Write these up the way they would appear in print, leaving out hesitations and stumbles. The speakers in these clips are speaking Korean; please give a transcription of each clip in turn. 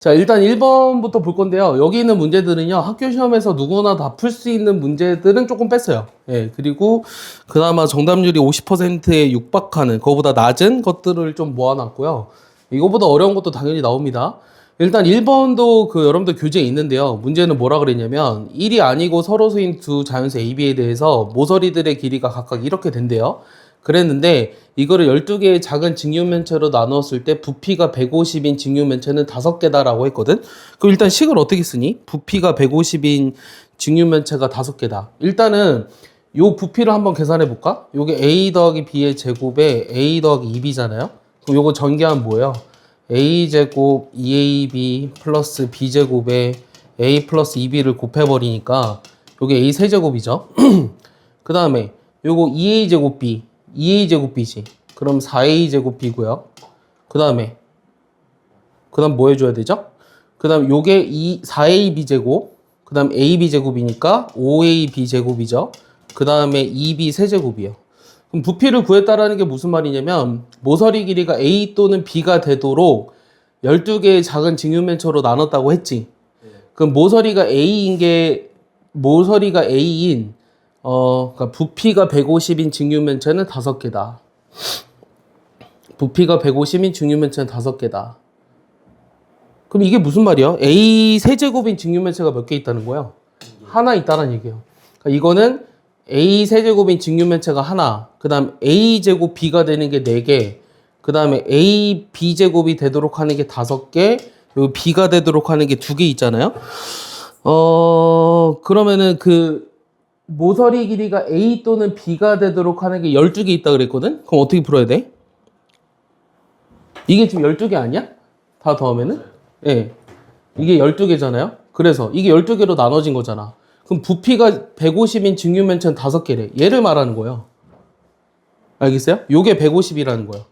자, 일단 1번부터 볼 건데요. 여기 있는 문제들은요, 학교 시험에서 누구나 다 풀 수 있는 문제들은 조금 뺐어요. 예, 그리고 그나마 정답률이 50%에 육박하는, 그거보다 낮은 것들을 좀 모아놨고요. 이거보다 어려운 것도 당연히 나옵니다. 일단 1번도 여러분들 교재에 있는데요. 문제는 뭐라 그랬냐면, 1이 아니고 서로수인 두 자연수 A, B에 대해서 모서리들의 길이가 각각 이렇게 된대요. 그랬는데 이거를 12개의 작은 직육면체로 나누었을 때 부피가 150인 직육면체는 5개다라고 했거든. 그럼 일단 식을 어떻게 쓰니? 부피가 150인 직육면체가 5개다. 일단은 요 부피를 한번 계산해 볼까? 요게 A 더하기 B의 제곱에 A 더하기 2B잖아요. 그럼 요거 전개하면 뭐예요? A제곱 2AB 플러스 B제곱에 A 플러스 2B를 곱해버리니까 요게 A 세제곱이죠. 그 다음에 요거 2A제곱 B 2A 제곱 B지. 그럼 4A 제곱 B고요. 그 다음 뭐 해줘야 되죠? 그 다음 요게 4AB 제곱, 그 다음 AB 제곱이니까 5AB 제곱이죠. 그 다음에 2B 세제곱이요. 그럼 부피를 구했다라는 게 무슨 말이냐면 모서리 길이가 A 또는 B가 되도록 12개의 작은 직육면체로 나눴다고 했지. 그럼 모서리가 A인 그러니까 부피가 150인 직육면체는 5개다. 부피가 150인 직육면체는 5개다. 그럼 이게 무슨 말이야? A 세제곱인 직육면체가 몇 개 있다는 거야? 하나 있다는 얘기예요. 그러니까 이거는 A 세제곱인 직육면체가 하나, 그 다음 A 제곱 B가 되는 게 4개, 그 다음에 A B 제곱이 되도록 하는 게 5개, 그리고 B가 되도록 하는 게 2개 있잖아요. 그러면은 모서리 길이가 A 또는 B가 되도록 하는 게 12개 있다 그랬거든? 그럼 어떻게 풀어야 돼? 이게 지금 12개 아니야? 다 더하면은? 예. 네. 이게 12개잖아요? 그래서 이게 12개로 나눠진 거잖아. 그럼 부피가 150인 직육면체는 5개래. 얘를 말하는 거예요. 알겠어요? 요게 150이라는 거예요.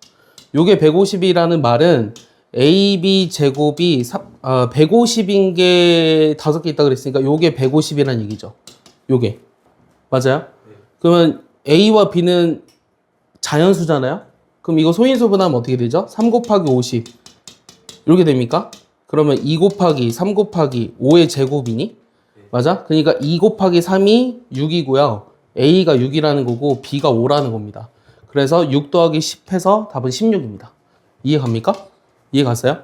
요게 150이라는 말은 AB 제곱이 150인 게 5개 있다 그랬으니까 요게 150이라는 얘기죠. 요게. 맞아요? 그러면 A와 B는 자연수잖아요? 그럼 이거 소인수분하면 어떻게 되죠? 3 곱하기 50 이렇게 됩니까? 그러면 2 곱하기 3 곱하기 5의 제곱이니? 맞아? 그러니까 2 곱하기 3이 6이고요. A가 6이라는 거고 B가 5라는 겁니다. 그래서 6 더하기 10 해서 답은 16입니다. 이해 갑니까? 이해 갔어요?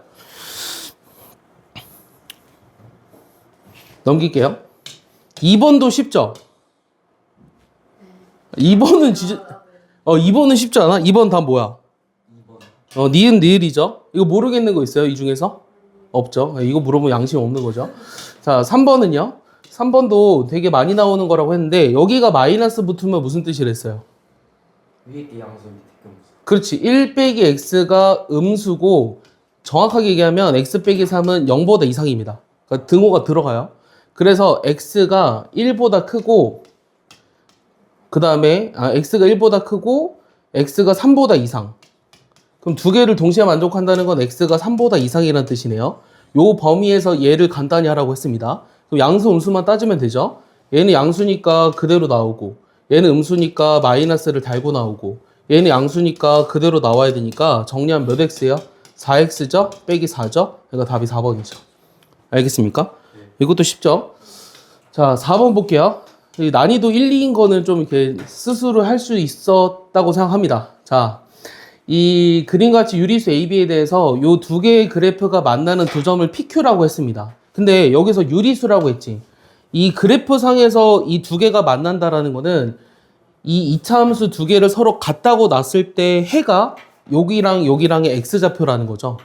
넘길게요. 2번도 쉽죠? 2번은 진짜 2번은 쉽지 않아? 2번 다 뭐야? 니은 리을이죠? 이거 모르겠는 거 있어요? 이 중에서? 없죠. 이거 물어보면 양심 없는 거죠. 자, 3번은요? 3번도 되게 많이 나오는 거라고 했는데 여기가 마이너스 붙으면 무슨 뜻이랬어요? 위에 게 양수, 밑에 게 음수. 그렇지. 1 빼기 x가 음수고 정확하게 얘기하면 x 빼기 3은 0보다 이상입니다. 그러니까 등호가 들어가요. 그래서 x가 1보다 크고 그 다음에 x가 1보다 크고 x가 3보다 이상. 그럼 두 개를 동시에 만족한다는 건 x가 3보다 이상이라는 뜻이네요. 요 범위에서 얘를 간단히 하라고 했습니다. 그럼 양수 음수만 따지면 되죠. 얘는 양수니까 그대로 나오고 얘는 음수니까 마이너스를 달고 나오고 얘는 양수니까 그대로 나와야 되니까 정리하면 몇 x예요? 4x죠? 빼기 4죠? 그러니까 답이 4번이죠. 알겠습니까? 이것도 쉽죠? 자, 4번 볼게요. 난이도 1, 2인 거는 좀 이렇게 스스로 할 수 있었다고 생각합니다. 자, 이 그림같이 유리수 AB에 대해서 요 두 개의 그래프가 만나는 두 점을 PQ라고 했습니다. 근데 여기서 유리수라고 했지. 이 그래프 상에서 이 두 개가 만난다라는 거는 이 이차함수 두 개를 서로 같다고 놨을 때 해가 여기랑 여기랑의 x좌표라는 거죠.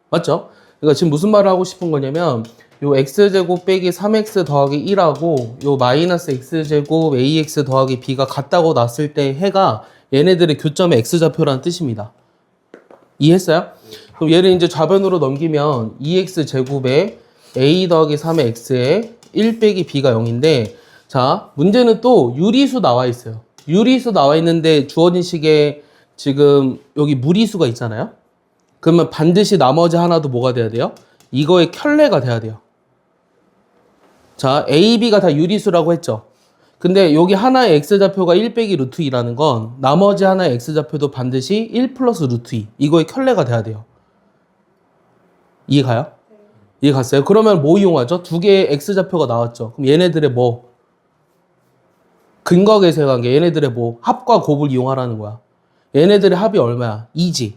맞죠? 그러니까 지금 무슨 말을 하고 싶은 거냐면 요 x제곱 빼기 3x 더하기 1하고 요 마이너스 x제곱 ax 더하기 b가 같다고 놨을 때 해가 얘네들의 교점의 x좌표라는 뜻입니다. 이해했어요? 그럼 얘를 이제 좌변으로 넘기면 2x제곱에 a 더하기 3의 x에 1 빼기 b가 0인데 자, 문제는 또 유리수 나와 있어요. 유리수 나와 있는데 주어진 식에 지금 여기 무리수가 있잖아요. 그러면 반드시 나머지 하나도 뭐가 돼야 돼요? 이거의 켤레가 돼야 돼요. 자, A, B가 다 유리수라고 했죠. 근데 여기 하나의 x좌표가 1 빼기 루트 2라는 건 나머지 하나의 x좌표도 반드시 1 플러스 루트 2 이거의 켤레가 돼야 돼요. 이해가요? 이해 갔어요? 그러면 뭐 이용하죠? 두 개의 x좌표가 나왔죠. 그럼 얘네들의 뭐 근거 계쇄관계, 얘네들의 뭐 합과 곱을 이용하라는 거야. 얘네들의 합이 얼마야? 2지.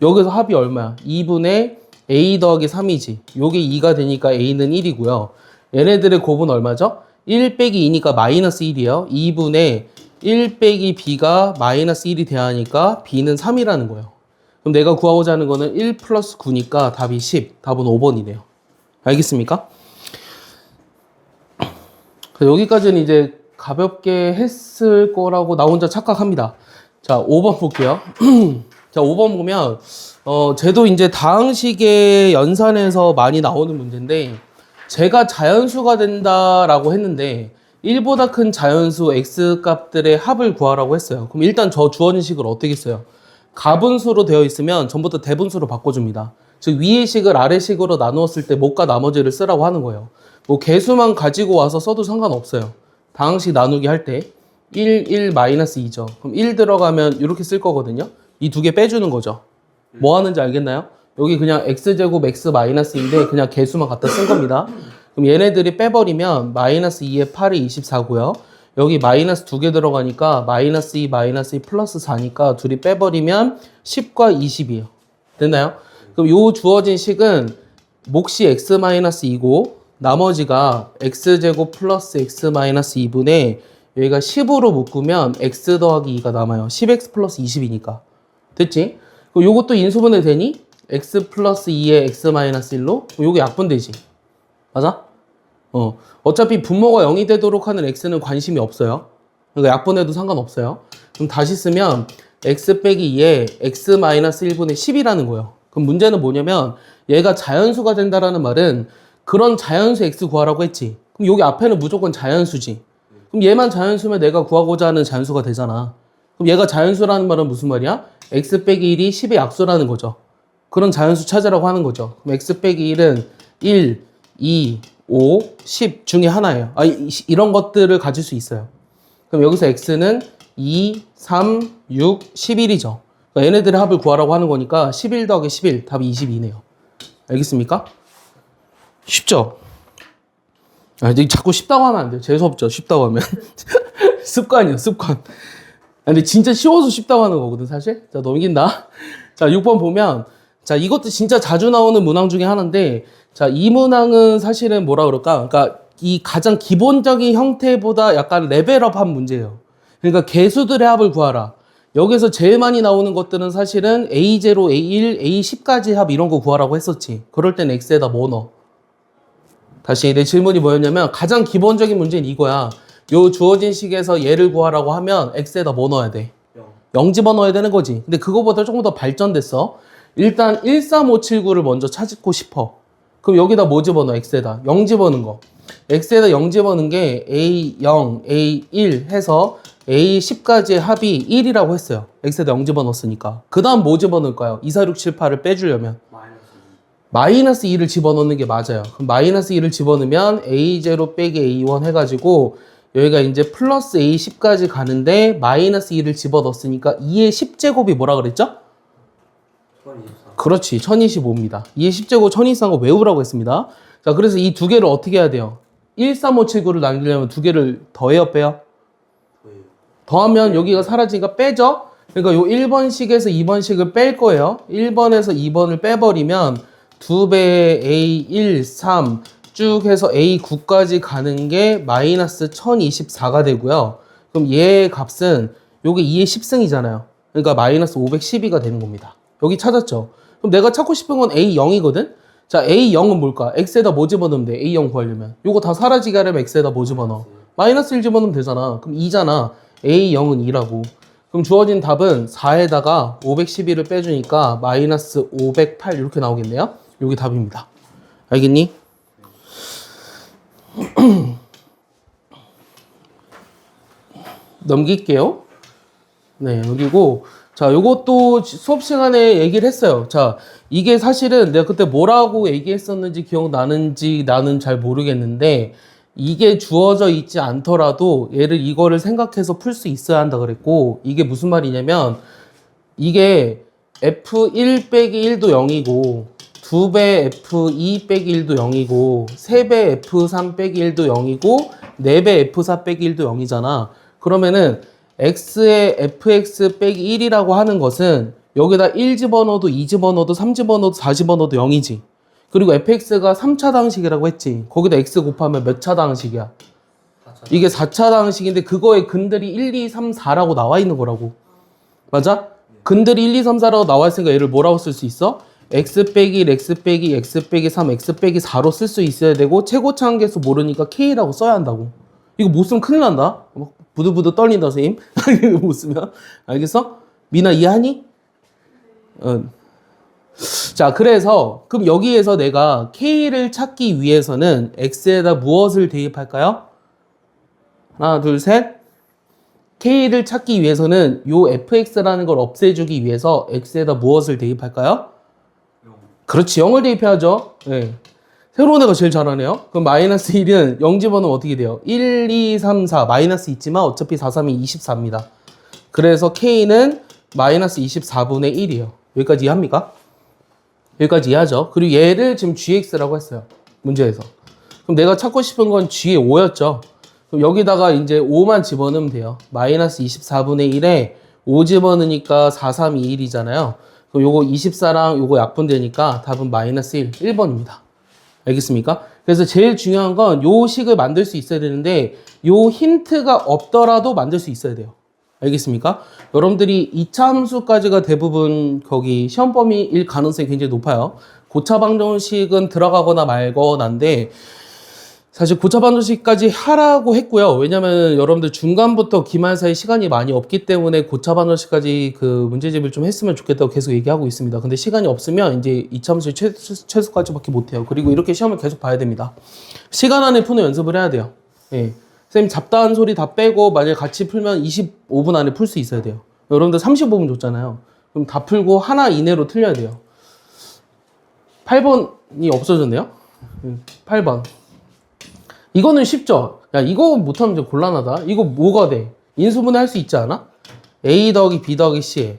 여기서 합이 얼마야? 2분의 a 더하기 3이지. 요게 2가 되니까 a는 1이고요. 얘네들의 곱은 얼마죠? 1 빼기 2니까 마이너스 1이에요. 2분의 1 빼기 b가 마이너스 1이 돼야 하니까 b는 3이라는 거예요. 그럼 내가 구하고자 하는 거는 1 플러스 9니까 답이 10. 답은 5번이네요. 알겠습니까? 여기까지는 이제 가볍게 했을 거라고 나 혼자 착각합니다. 자, 5번 볼게요. 자, 5번 보면, 쟤도 이제 다항식의 연산에서 많이 나오는 문제인데, 제가 자연수가 된다라고 했는데, 1보다 큰 자연수 x 값들의 합을 구하라고 했어요. 그럼 일단 저 주어진 식을 어떻게 써요? 가분수로 되어 있으면 전부터 대분수로 바꿔줍니다. 즉, 위의 식을 아래 식으로 나누었을 때 못과 나머지를 쓰라고 하는 거예요. 뭐 개수만 가지고 와서 써도 상관없어요. 다항식 나누기 할 때 1 마이너스 2죠. 그럼 1 들어가면 이렇게 쓸 거거든요. 이 두 개 빼주는 거죠. 뭐 하는지 알겠나요? 여기 그냥 x제곱 x 마이너스인데 그냥 개수만 갖다 쓴 겁니다. 그럼 얘네들이 빼버리면 마이너스 2에 8이 24고요. 여기 마이너스 두 개 들어가니까 마이너스 2 마이너스 2 플러스 4니까 둘이 빼버리면 10과 20이에요. 됐나요? 그럼 요 주어진 식은 몫이 x 마이너스 2고 나머지가 x제곱 플러스 x 마이너스 2분의 여기가 10으로 묶으면 x 더하기 2가 남아요. 10x 플러스 20이니까. 됐지? 그럼 요것도 인수분해 되니? x 플러스 2에 x 마이너스 1로? 요게 약분되지. 맞아? 어차피 분모가 0이 되도록 하는 x는 관심이 없어요. 그러니까 약분해도 상관없어요. 그럼 다시 쓰면 x 빼기 2에 x 마이너스 1분의 10이라는 거예요. 그럼 문제는 뭐냐면 얘가 자연수가 된다라는 말은 그런 자연수 x 구하라고 했지. 그럼 여기 앞에는 무조건 자연수지. 그럼 얘만 자연수면 내가 구하고자 하는 자연수가 되잖아. 그럼 얘가 자연수라는 말은 무슨 말이야? x 빼기 1이 10의 약수라는 거죠. 그런 자연수 찾으라고 하는 거죠. 그럼 x 빼기 1은 1, 2, 5, 10 중에 하나예요. 이런 것들을 가질 수 있어요. 그럼 여기서 x는 2, 3, 6, 11이죠. 그러니까 얘네들의 합을 구하라고 하는 거니까 11 더하기 11, 답이 22네요. 알겠습니까? 쉽죠? 자꾸 쉽다고 하면 안 돼요. 재수없죠? 쉽다고 하면. 습관이요, 습관. 근데 진짜 쉬워서 쉽다고 하는 거거든, 사실. 자, 넘긴다. 자, 6번 보면, 자, 이것도 진짜 자주 나오는 문항 중에 하나인데, 자, 이 문항은 사실은 뭐라 그럴까? 그러니까 이 가장 기본적인 형태보다 약간 레벨업한 문제예요. 그러니까 개수들의 합을 구하라. 여기서 제일 많이 나오는 것들은 사실은 A0, A1, A10까지 합 이런 거 구하라고 했었지. 그럴 땐 X에다 뭐 넣어? 다시 내 질문이 뭐였냐면 가장 기본적인 문제는 이거야. 요 주어진 식에서 얘를 구하라고 하면 X에다 뭐 넣어야 돼? 0 집어넣어야 되는 거지. 근데 그거보다 조금 더 발전됐어. 일단 13579를 먼저 찾고 싶어. 그럼 여기다 뭐 집어넣어? X에다 0 집어넣은 거. X에다 0 집어넣은 게 A0, A1 해서 A10까지의 합이 1이라고 했어요. X에다 0 집어넣었으니까. 그 다음 뭐 집어넣을까요? 2, 4, 6, 7, 8을 빼주려면 마이너스 2를 집어넣는 게 맞아요. 그럼 마이너스 2를 집어넣으면 A0 빼기 A1 해가지고 여기가 이제 플러스 A10까지 가는데 마이너스 2를 집어넣었으니까 2의 10제곱이 뭐라 그랬죠? 1024. 그렇지. 1025입니다. 2의 10제곱 1024한 거 외우라고 했습니다. 자, 그래서 이 두 개를 어떻게 해야 돼요? 13579를 남기려면 두 개를 더해요, 빼요? 더하면 여기가 사라지니까 빼죠? 그러니까 요 1번식에서 2번식을 뺄 거예요. 1번에서 2번을 빼버리면 2배 A1, 3 쭉 해서 A9까지 가는 게 마이너스 1024가 되고요. 그럼 얘의 값은 요게 2의 10승이잖아요. 그러니까 마이너스 512가 되는 겁니다. 여기 찾았죠? 그럼 내가 찾고 싶은 건 A0이거든? 자, A0은 뭘까? X에다 뭐 집어넣으면 돼? A0 구하려면. 요거 다 사라지게 하려면 X에다 뭐 집어넣어? 마이너스 1 집어넣으면 되잖아. 그럼 2잖아. A0은 2라고. 그럼 주어진 답은 4에다가 512를 빼주니까 마이너스 508 이렇게 나오겠네요. 여기 답입니다. 알겠니? 넘길게요. 네, 여기고. 자, 요것도 수업 시간에 얘기를 했어요. 자, 이게 사실은 내가 그때 뭐라고 얘기했었는지 기억나는지 나는 잘 모르겠는데, 이게 주어져 있지 않더라도 이거를 생각해서 풀 수 있어야 한다 그랬고, 이게 무슨 말이냐면, 이게 F1 빼기 1도 0이고, 2배 F2 빼기 1도 0이고 3배 F3 빼기 1도 0이고 4배 F4 빼기 1도 0이잖아. 그러면은 x의 fx 빼기 1이라고 하는 것은 여기다 1 집어넣어도 2 집어넣어도 3 집어넣어도 4 집어넣어도 0이지. 그리고 fx가 3차 방식이라고 했지. 거기다 x 곱하면 몇 차 방식이야? 이게 4차 방식인데 그거의 근들이 1, 2, 3, 4라고 나와 있는 거라고. 맞아? 근들이 1, 2, 3, 4라고 나와 있으니까 얘를 뭐라고 쓸 수 있어? x 빼기 1, x 빼기, x 빼기 3, x 빼기 4로 쓸 수 있어야 되고 최고차 한계수 모르니까 k라고 써야 한다고. 이거 못 쓰면 큰일 난다. 부들부들 떨린다 선생님. 이거 못 쓰면. 알겠어? 미나 이해하니? 자, 그래서 그럼 여기에서 내가 k를 찾기 위해서는 x에다 무엇을 대입할까요? 하나, 둘, 셋. k를 찾기 위해서는 요 fx라는 걸 없애주기 위해서 x에다 무엇을 대입할까요? 0. 그렇지, 0을 대입해야죠. 네. 새로운 애가 제일 잘하네요. 그럼 마이너스 1은 0 집어넣으면 어떻게 돼요? 1, 2, 3, 4 마이너스 있지만 어차피 4, 3이 24입니다. 그래서 k는 마이너스 24분의 1이에요. 여기까지 이해합니까? 여기까지 이해하죠. 그리고 얘를 지금 gx라고 했어요. 문제에서. 그럼 내가 찾고 싶은 건 g의 5였죠. 그럼 여기다가 이제 5만 집어넣으면 돼요. 마이너스 24분의 1에 5 집어넣으니까 4, 3, 2, 1이잖아요. 그럼 요거 24랑 요거 약분되니까 답은 마이너스 1, 1번입니다. 알겠습니까? 그래서 제일 중요한 건 요 식을 만들 수 있어야 되는데 요 힌트가 없더라도 만들 수 있어야 돼요. 알겠습니까? 여러분들이 2차 함수까지가 대부분 거기 시험 범위일 가능성이 굉장히 높아요. 고차 방정식은 들어가거나 말거나인데 사실 고차 방정식까지 하라고 했고요. 왜냐면 여러분들 중간부터 기말 사이 시간이 많이 없기 때문에 고차 방정식까지 그 문제집을 좀 했으면 좋겠다고 계속 얘기하고 있습니다. 근데 시간이 없으면 이제 2차 함수 최소까지밖에 못해요. 그리고 이렇게 시험을 계속 봐야 됩니다. 시간 안에 푸는 연습을 해야 돼요. 예. 선생님 잡다한 소리 다 빼고 만약에 같이 풀면 25분 안에 풀 수 있어야 돼요. 여러분들 35분 줬잖아요. 그럼 다 풀고 하나 이내로 틀려야 돼요. 8번이 없어졌네요. 8번. 이거는 쉽죠? 야, 이거 못하면 좀 곤란하다. 이거 뭐가 돼? 인수분해 할 수 있지 않아? a 더하기 b 더하기 c.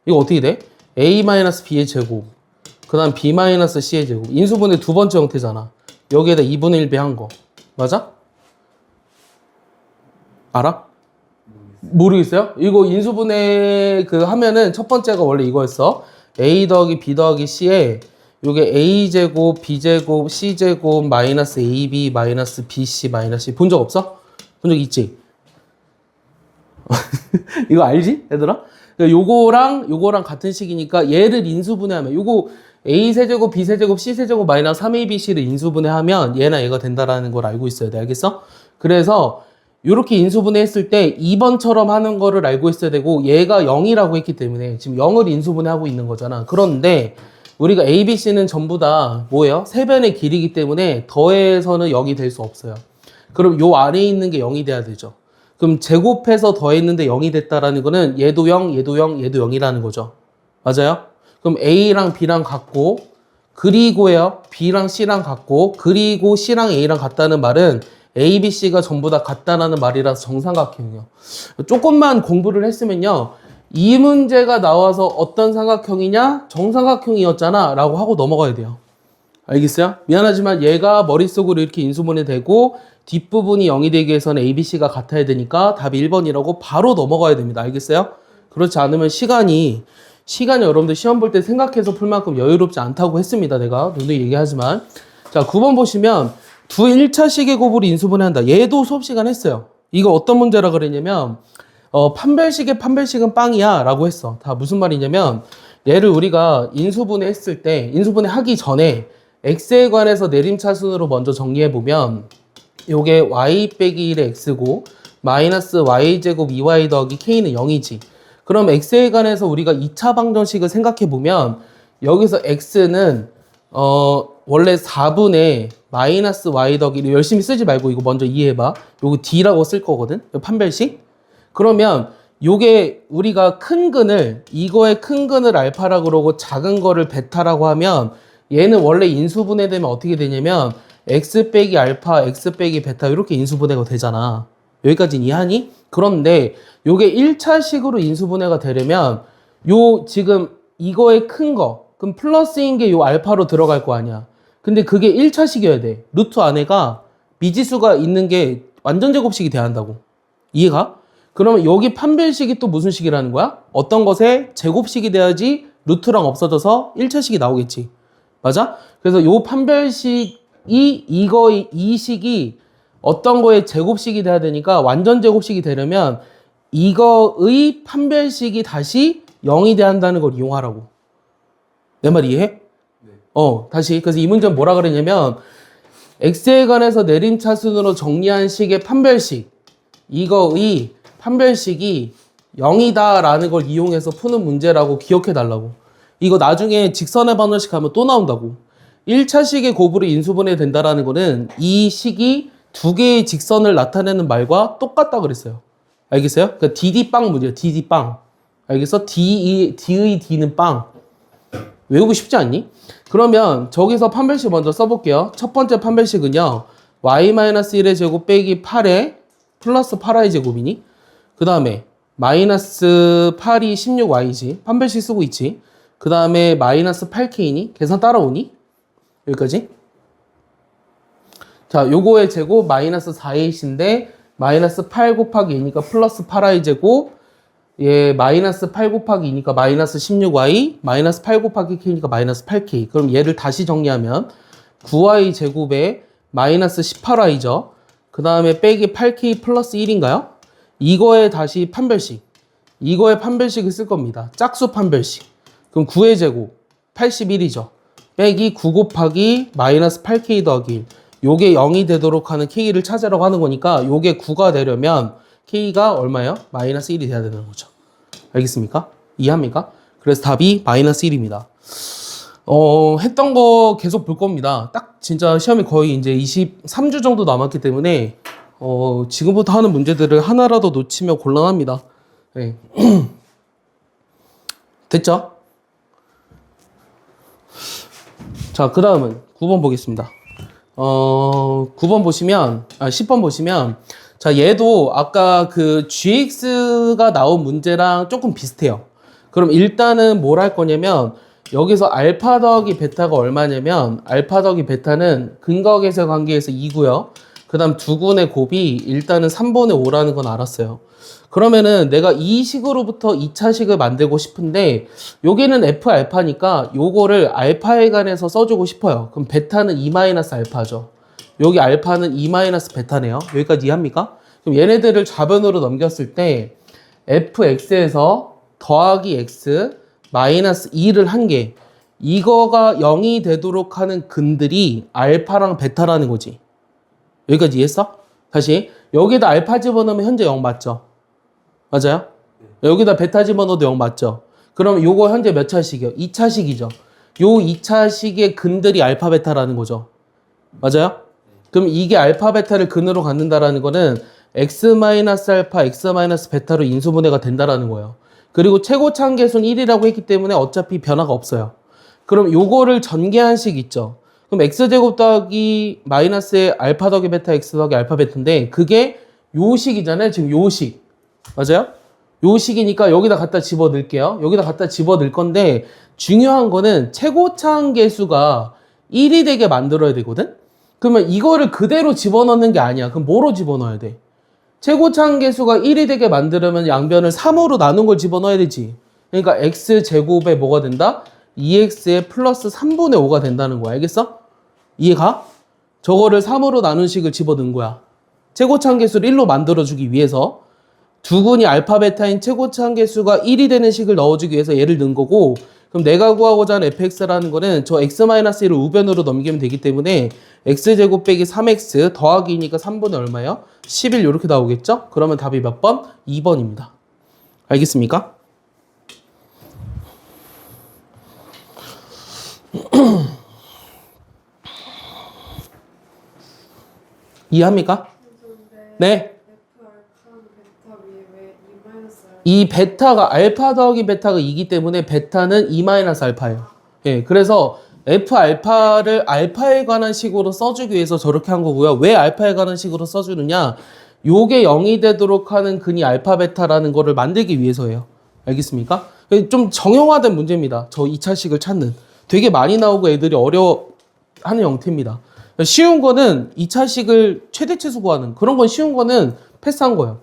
이거 어떻게 돼? a-b의 제곱. 그 다음 b-c의 제곱. 인수분해 두 번째 형태잖아. 여기에다 2분의 1배 한 거. 맞아? 알아? 모르겠어요? 이거 인수분해 그 하면은 첫 번째가 원래 이거였어. a 더하기 b 더하기 c에 요게 a제곱, b제곱, c제곱, 마이너스 ab, 마이너스 bc, 마이너스 c. 본 적 없어? 본 적 있지? 이거 알지? 얘들아? 요거랑 같은 식이니까 얘를 인수분해하면 요거 a 세제곱, b 세제곱, c 세제곱, 마이너스 3abc를 인수분해하면 얘나 얘가 된다라는 걸 알고 있어야 돼. 알겠어? 그래서 요렇게 인수분해했을 때 2번처럼 하는 거를 알고 있어야 되고 얘가 0이라고 했기 때문에 지금 0을 인수분해하고 있는 거잖아. 그런데 우리가 A, B, C는 전부 다 뭐예요? 세변의 길이기 때문에 더해서는 0이 될 수 없어요. 그럼 요 아래에 있는 게 0이 돼야 되죠. 그럼 제곱해서 더했는데 0이 됐다라는 거는 얘도 0, 얘도 0, 얘도 0이라는 거죠. 맞아요? 그럼 A랑 B랑 같고 그리고요 B랑 C랑 같고 그리고 C랑 A랑 같다는 말은 A, B, C가 전부 다 같다라는 말이라서 정삼각형이요. 조금만 공부를 했으면요. 이 문제가 나와서 어떤 삼각형이냐? 정삼각형이었잖아 라고 하고 넘어가야 돼요. 알겠어요? 미안하지만 얘가 머릿속으로 이렇게 인수분해 되고 뒷부분이 0이 되기 위해서는 A, B, C가 같아야 되니까 답이 1번이라고 바로 넘어가야 됩니다. 알겠어요? 그렇지 않으면 시간이 여러분들 시험 볼 때 생각해서 풀 만큼 여유롭지 않다고 했습니다. 내가 누누이 얘기하지만 자 9번 보시면 두 1차식의 곱을 인수분해한다. 얘도 수업 시간 했어요. 이거 어떤 문제라 그랬냐면 판별식의 판별식은 빵이야 라고 했어. 다 무슨 말이냐면 얘를 우리가 인수분해 했을 때 인수분해 하기 전에 x에 관해서 내림차순으로 먼저 정리해보면 요게 y 빼기 1의 x고 마이너스 y제곱 2y 더하기 k는 0이지. 그럼 x에 관해서 우리가 2차 방정식을 생각해보면 여기서 x는 원래 4분의 마이너스 y 더하기 열심히 쓰지 말고 이거 먼저 이해해봐. 요거 d라고 쓸 거거든. 판별식. 그러면 요게 우리가 큰 근을 이거의 큰 근을 알파라고 그러고 작은 거를 베타라고 하면 얘는 원래 인수분해되면 어떻게 되냐면 x 빼기 알파, x 빼기 베타 이렇게 인수분해가 되잖아. 여기까지는 이해하니? 그런데 요게 1차식으로 인수분해가 되려면 요 지금 이거의 큰 거 그럼 플러스인 게 요 알파로 들어갈 거 아니야. 근데 그게 1차식이어야 돼. 루트 안에가 미지수가 있는 게 완전 제곱식이 돼야 한다고. 이해가? 그러면 여기 판별식이 또 무슨 식이라는 거야? 어떤 것에 제곱식이 돼야지 루트랑 없어져서 1차식이 나오겠지. 맞아? 그래서 요 판별식이 이 식이 어떤 거에 제곱식이 돼야 되니까 완전 제곱식이 되려면 이거의 판별식이 다시 0이 돼야 한다는 걸 이용하라고. 내 말 이해해? 다시. 그래서 이 문제는 뭐라 그랬냐면 x에 관해서 내림차순으로 정리한 식의 판별식, 이거의 판별식이 0이다 라는 걸 이용해서 푸는 문제라고 기억해 달라고. 이거 나중에 직선의 반원식 하면 또 나온다고. 1차식의 곱으로 인수분해 된다라는 거는 이 식이 두 개의 직선을 나타내는 말과 똑같다 그랬어요. 알겠어요? 그러니까 DD 빵 문제야. DD 빵. 알겠어? D의 D는 빵. 외우고 싶지 않니? 그러면 저기서 판별식 먼저 써볼게요. 첫 번째 판별식은요. y-1의 제곱 빼기 8의 플러스 8y 제곱이니? 그 다음에 마이너스 8이 16y지. 판별식 쓰고 있지. 그 다음에 마이너스 8k니? 계산 따라오니? 여기까지. 자, 요거의 제곱 마이너스 4h인데 마이너스 8 곱하기 2니까 플러스 8y 제곱, 예, 마이너스 8 곱하기 2니까 마이너스 16y, 마이너스 8 곱하기 k니까 마이너스 8k. 그럼 얘를 다시 정리하면 9y 제곱에 마이너스 18y죠. 그 다음에 빼기 8k 플러스 1인가요? 이거에 다시 판별식. 이거의 판별식을 쓸 겁니다. 짝수 판별식. 그럼 9의 제곱 81이죠. 빼기 9 곱하기 마이너스 8k 더하기 1. 요게 0이 되도록 하는 k를 찾으라고 하는 거니까 요게 9가 되려면 k가 얼마예요? 마이너스 1이 돼야 되는 거죠. 알겠습니까? 이해합니까? 그래서 답이 마이너스 1입니다. 했던 거 계속 볼 겁니다. 딱 진짜 시험이 거의 이제 23주 정도 남았기 때문에 지금부터 하는 문제들을 하나라도 놓치면 곤란합니다. 네. 됐죠? 자, 그 다음은 9번 보겠습니다. 9번 보시면, 10번 보시면, 자, 얘도 아까 그 gx가 나온 문제랑 조금 비슷해요. 그럼 일단은 뭘 할 거냐면, 여기서 알파 더하기 베타가 얼마냐면, 알파 더하기 베타는 근거계세 관계에서 2고요. 그 다음 두 군의 곱이 일단은 3분의 5라는 건 알았어요. 그러면은 내가 이 식으로부터 2차식을 만들고 싶은데 여기는 f 알파니까 요거를 알파에 관해서 써주고 싶어요. 그럼 베타는 2-알파죠. 여기 알파는 2-베타네요. 여기까지 이해합니까? 그럼 얘네들을 좌변으로 넘겼을 때 fx에서 더하기 x 마이너스 2를 한 게 이거가 0이 되도록 하는 근들이 알파랑 베타라는 거지. 여기까지 이해했어? 다시 여기다 알파 집어넣으면 현재 0 맞죠? 맞아요? 여기다 베타 집어넣어도 0 맞죠? 그럼 요거 현재 몇 차식이요? 2차식이죠. 요 2차식의 근들이 알파 베타라는 거죠. 맞아요? 그럼 이게 알파 베타를 근으로 갖는다라는 거는 x-알파, x-베타로 인수분해가 된다라는 거예요. 그리고 최고차항계수는 1이라고 했기 때문에 어차피 변화가 없어요. 그럼 요거를 전개한 식 있죠. 그럼 x제곱 더하기 마이너스의 알파 더하기 베타 x 더하기 알파 베타인데 그게 요 식이잖아요. 지금 요 식. 맞아요? 요 식이니까 여기다 갖다 집어넣을게요. 여기다 갖다 집어넣을 건데 중요한 거는 최고차항 계수가 1이 되게 만들어야 되거든? 그러면 이거를 그대로 집어넣는 게 아니야. 그럼 뭐로 집어넣어야 돼? 최고차항 계수가 1이 되게 만들려면 양변을 3으로 나눈 걸 집어넣어야 되지. 그러니까 x제곱에 뭐가 된다? 2x에 플러스 3분의 5가 된다는 거야. 알겠어? 이해가? 저거를 3으로 나눈 식을 집어넣은 거야. 최고차항 계수를 1로 만들어주기 위해서 두 군이 알파 베타인 최고차항 계수가 1이 되는 식을 넣어주기 위해서 얘를 넣은 거고 그럼 내가 구하고자 하는 fx라는 거는 저 x-1을 우변으로 넘기면 되기 때문에 x제곱 빼기 3x 더하기 2니까 3분의 얼마예요? 11 이렇게 나오겠죠? 그러면 답이 몇 번? 2번입니다. 알겠습니까? 이해합니까? 네. 이 베타가 알파 더하기 베타가 2기 때문에 베타는 2-알파예요. 예, 그래서 f 알파를 알파에 관한 식으로 써주기 위해서 저렇게 한 거고요. 왜 알파에 관한 식으로 써주느냐? 요게 0이 되도록 하는 근이 알파 베타라는 거를 만들기 위해서예요. 알겠습니까? 좀 정형화된 문제입니다. 저 2차식을 찾는. 되게 많이 나오고 애들이 어려워하는 형태입니다. 쉬운 거는 2차식을 최대치수 구하는 그런 건 쉬운 거는 패스한 거예요.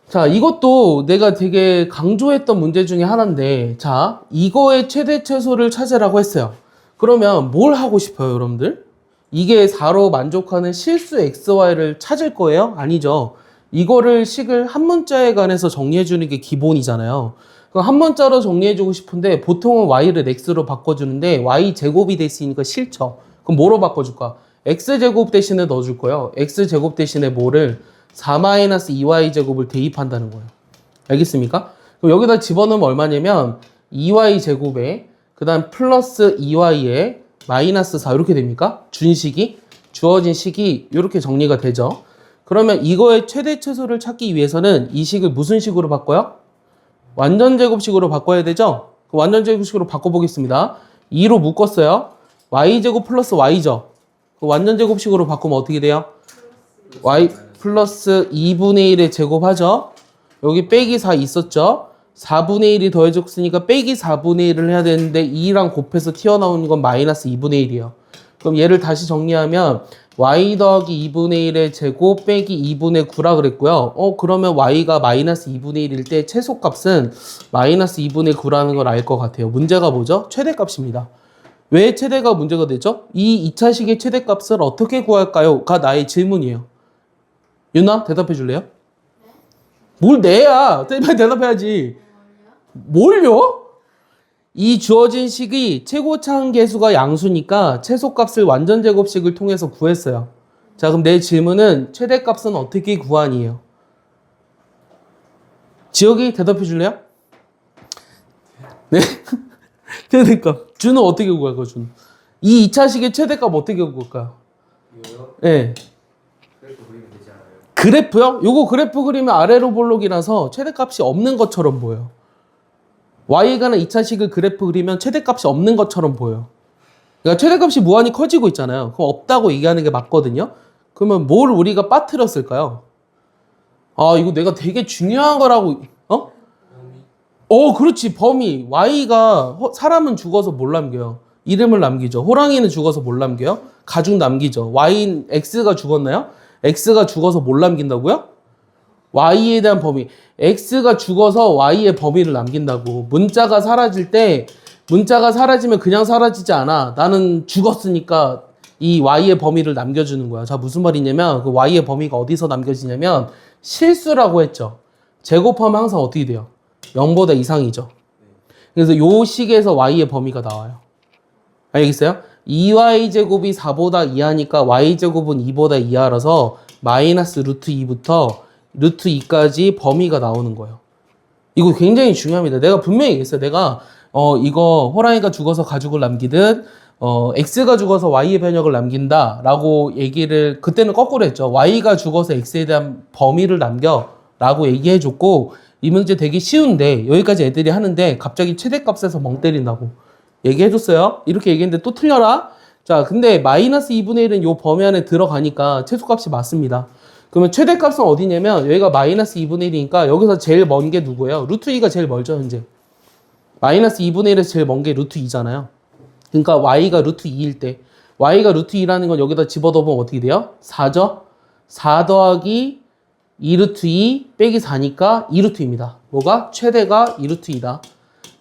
자, 이것도 내가 되게 강조했던 문제 중에 하나인데, 자, 이거의 최대 최소를 찾으라고 했어요. 그러면 뭘 하고 싶어요, 여러분들? 이게 4로 만족하는 실수 XY를 찾을 거예요? 아니죠. 이거를 식을 한 문자에 관해서 정리해 주는 게 기본이잖아요. 그럼 한 문자로 정리해 주고 싶은데 보통은 Y를 X로 바꿔주는데 Y 제곱이 됐으니까 싫죠. 그럼 뭐로 바꿔줄까? X제곱 대신에 넣어줄 거예요. X제곱 대신에 뭐를 4-2Y 제곱을 대입한다는 거예요. 알겠습니까? 그럼 여기다 집어넣으면 얼마냐면 2Y 제곱에 그 다음 플러스 2Y에 마이너스 4 이렇게 됩니까? 준식이 주어진 식이 이렇게 정리가 되죠. 그러면 이거의 최대 최소를 찾기 위해서는 이 식을 무슨 식으로 바꿔요? 완전 제곱식으로 바꿔야 되죠? 완전 제곱식으로 바꿔보겠습니다. 2로 묶었어요. Y제곱 플러스 Y죠. 완전 제곱식으로 바꾸면 어떻게 돼요? Y 플러스 2분의 1의 제곱하죠. 여기 빼기 4 있었죠. 4분의 1이 더해졌으니까 빼기 4분의 1을 해야 되는데 2랑 곱해서 튀어나오는 건 마이너스 2분의 1이에요. 그럼 얘를 다시 정리하면 y 더하기 2분의 1의 제곱 빼기 2분의 9라 그랬고요. 그러면 y가 마이너스 2분의 1일 때 최소값은 마이너스 2분의 9라는 걸 알 것 같아요. 문제가 뭐죠? 최대값입니다. 왜 최대가 문제가 되죠? 이 2차식의 최대값을 어떻게 구할까요? 가 나의 질문이에요. 윤아, 대답해 줄래요? 뭘 내야? 빨리 대답해야지. 뭘요? 이 주어진 식이 최고차항 계수가 양수니까 최소값을 완전 제곱식을 통해서 구했어요. 자, 그럼 내 질문은 최대값은 어떻게 구하니에요? 지혁이 대답해 줄래요? 네? 최대값. 준은 어떻게 구할 거야, 준? 이 2차식의 최대값 어떻게 구할까요? 이거요? 네. 그래프 그리면 되지 않아요? 그래프요? 요거 그래프 그리면 아래로 볼록이라서 최대값이 없는 것처럼 보여요. Y에 관한 2차식을 그래프 그리면 최대값이 없는 것처럼 보여요. 그러니까 최대값이 무한히 커지고 있잖아요. 그럼 없다고 얘기하는 게 맞거든요. 그러면 뭘 우리가 빠뜨렸을까요? 아, 이거 내가 되게 중요한 거라고, 그렇지. 범위. Y가, 사람은 죽어서 뭘 남겨요? 이름을 남기죠. 호랑이는 죽어서 뭘 남겨요? 가죽 남기죠. X가 죽었나요? X가 죽어서 뭘 남긴다고요? Y에 대한 범위. X가 죽어서 Y의 범위를 남긴다고. 문자가 사라질 때, 문자가 사라지면 그냥 사라지지 않아. 나는 죽었으니까 이 Y의 범위를 남겨주는 거야. 자, 무슨 말이냐면, 그 Y의 범위가 어디서 남겨지냐면, 실수라고 했죠. 제곱하면 항상 어떻게 돼요? 0보다 이상이죠. 그래서 요 식에서 Y의 범위가 나와요. 알겠어요? 2Y제곱이 4보다 이하니까 Y제곱은 2보다 이하라서 마이너스 루트 2부터 루트 2까지 범위가 나오는 거예요. 이거 굉장히 중요합니다. 내가 분명히 얘기했어요. 내가 이거 호랑이가 죽어서 가죽을 남기듯 X가 죽어서 Y의 변형을 남긴다 라고 얘기를 그때는 거꾸로 했죠. Y가 죽어서 X에 대한 범위를 남겨 라고 얘기해줬고 이 문제 되게 쉬운데 여기까지 애들이 하는데 갑자기 최대값에서 멍 때린다고 얘기해줬어요. 이렇게 얘기했는데 또 틀려라. 자, 근데 마이너스 2분의 1은 요 범위 안에 들어가니까 최소값이 맞습니다. 그러면 최대값은 어디냐면 여기가 마이너스 2분의 1이니까 여기서 제일 먼 게 누구예요? 루트 2가 제일 멀죠, 현재. 마이너스 2분의 1에서 제일 먼 게 루트 2잖아요. 그러니까 y가 루트 2일 때 y가 루트 2라는 건 여기다 집어넣으면 어떻게 돼요? 4죠? 4 더하기 2루트 2 빼기 4니까 2루트입니다. 뭐가? 최대가 2루트2다.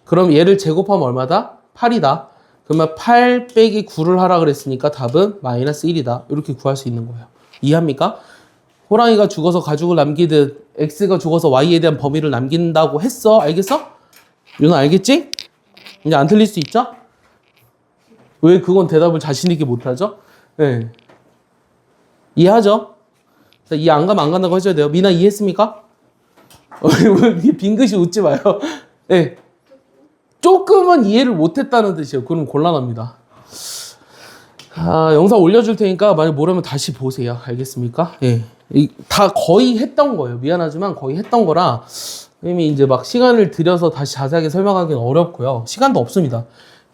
그럼 얘를 제곱하면 얼마다? 8이다. 그러면 8 빼기 9를 하라 그랬으니까 답은 마이너스 1이다. 이렇게 구할 수 있는 거예요. 이해합니까? 호랑이가 죽어서 가죽을 남기듯 X가 죽어서 Y에 대한 범위를 남긴다고 했어. 알겠어? 윤아 알겠지? 이제 안 틀릴 수 있죠? 왜 그건 대답을 자신 있게 못하죠? 네. 이해하죠? 자, 이해 안 가면 안 간다고 해줘야 돼요. 미나 이해했습니까? 빙긋이 웃지 마요. 네. 조금은 이해를 못했다는 뜻이에요. 그럼 곤란합니다. 영상 올려줄 테니까 만약 모르면 다시 보세요. 알겠습니까? 예. 다 거의 했던 거예요. 미안하지만 거의 했던 거라 이미 이제 막 시간을 들여서 다시 자세하게 설명하기는 어렵고요. 시간도 없습니다.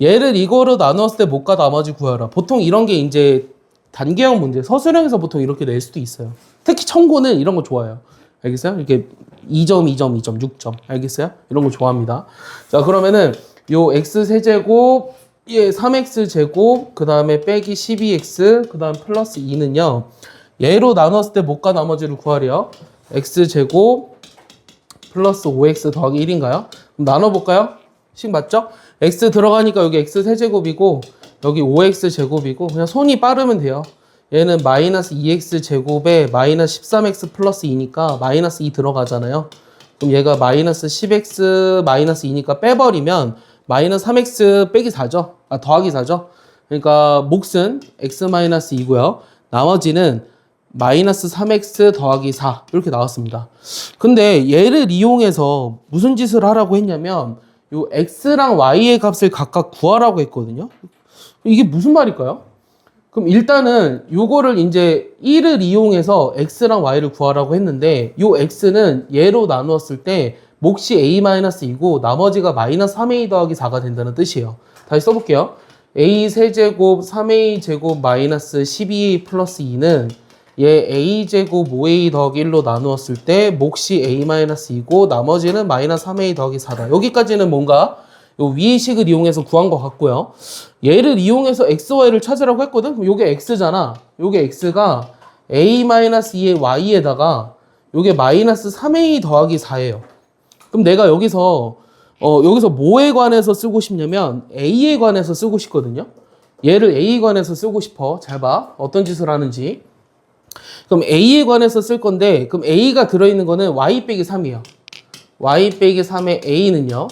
얘를 이거로 나누었을 때 못가 나머지 구하라. 보통 이런 게 이제 단계형 문제, 서술형에서 보통 이렇게 낼 수도 있어요. 특히 청고는 이런 거 좋아해요. 알겠어요? 이렇게 2점, 2점, 2점, 6점. 알겠어요? 이런 거 좋아합니다. 자, 그러면은 요 x 세제곱 예, 3x 제곱, 그 다음에 빼기 12x, 그 다음 플러스 2는요. 얘로 나눴을 때 못가 나머지를 구하래요. x 제곱 플러스 5x 더하기 1인가요? 그럼 나눠볼까요? 식 맞죠? x 들어가니까 여기 x 세제곱이고 여기 5x 제곱이고 그냥 손이 빠르면 돼요. 얘는 마이너스 2x 제곱에 마이너스 13x 플러스 2니까 마이너스 2 들어가잖아요. 그럼 얘가 마이너스 10x 마이너스 2니까 빼버리면 마이너스 3x 빼기 4죠. 아, 더하기 4죠. 그러니까 몫은 x 마이너스 2고요. 나머지는 마이너스 3x 더하기 4 이렇게 나왔습니다. 근데 얘를 이용해서 무슨 짓을 하라고 했냐면 요 x랑 y의 값을 각각 구하라고 했거든요. 이게 무슨 말일까요? 그럼 일단은 요거를 이제 1을 이용해서 x랑 y를 구하라고 했는데 요 x는 얘로 나누었을 때 몫이 a-2고 나머지가 마이너스 3a 더하기 4가 된다는 뜻이에요. 다시 써볼게요. a 세제곱 3a 제곱 마이너스 12a 플러스 2는 얘 a 제곱 5a 더하기 1로 나누었을 때 몫이 a-2고 나머지는 마이너스 3a 더하기 4다. 여기까지는 뭔가 요 위의 식을 이용해서 구한 것 같고요. 얘를 이용해서 x, y를 찾으라고 했거든? 그럼 요게 x잖아. 요게 x가 a-2의 y에다가 요게 마이너스 3a 더하기 4예요. 그럼 내가 여기서 뭐에 관해서 쓰고 싶냐면 a에 관해서 쓰고 싶거든요. 얘를 a에 관해서 쓰고 싶어. 잘 봐. 어떤 짓을 하는지. 그럼 a에 관해서 쓸 건데 그럼 a가 들어있는 거는 y 빼기 3이에요. y 빼기 3의 a는요.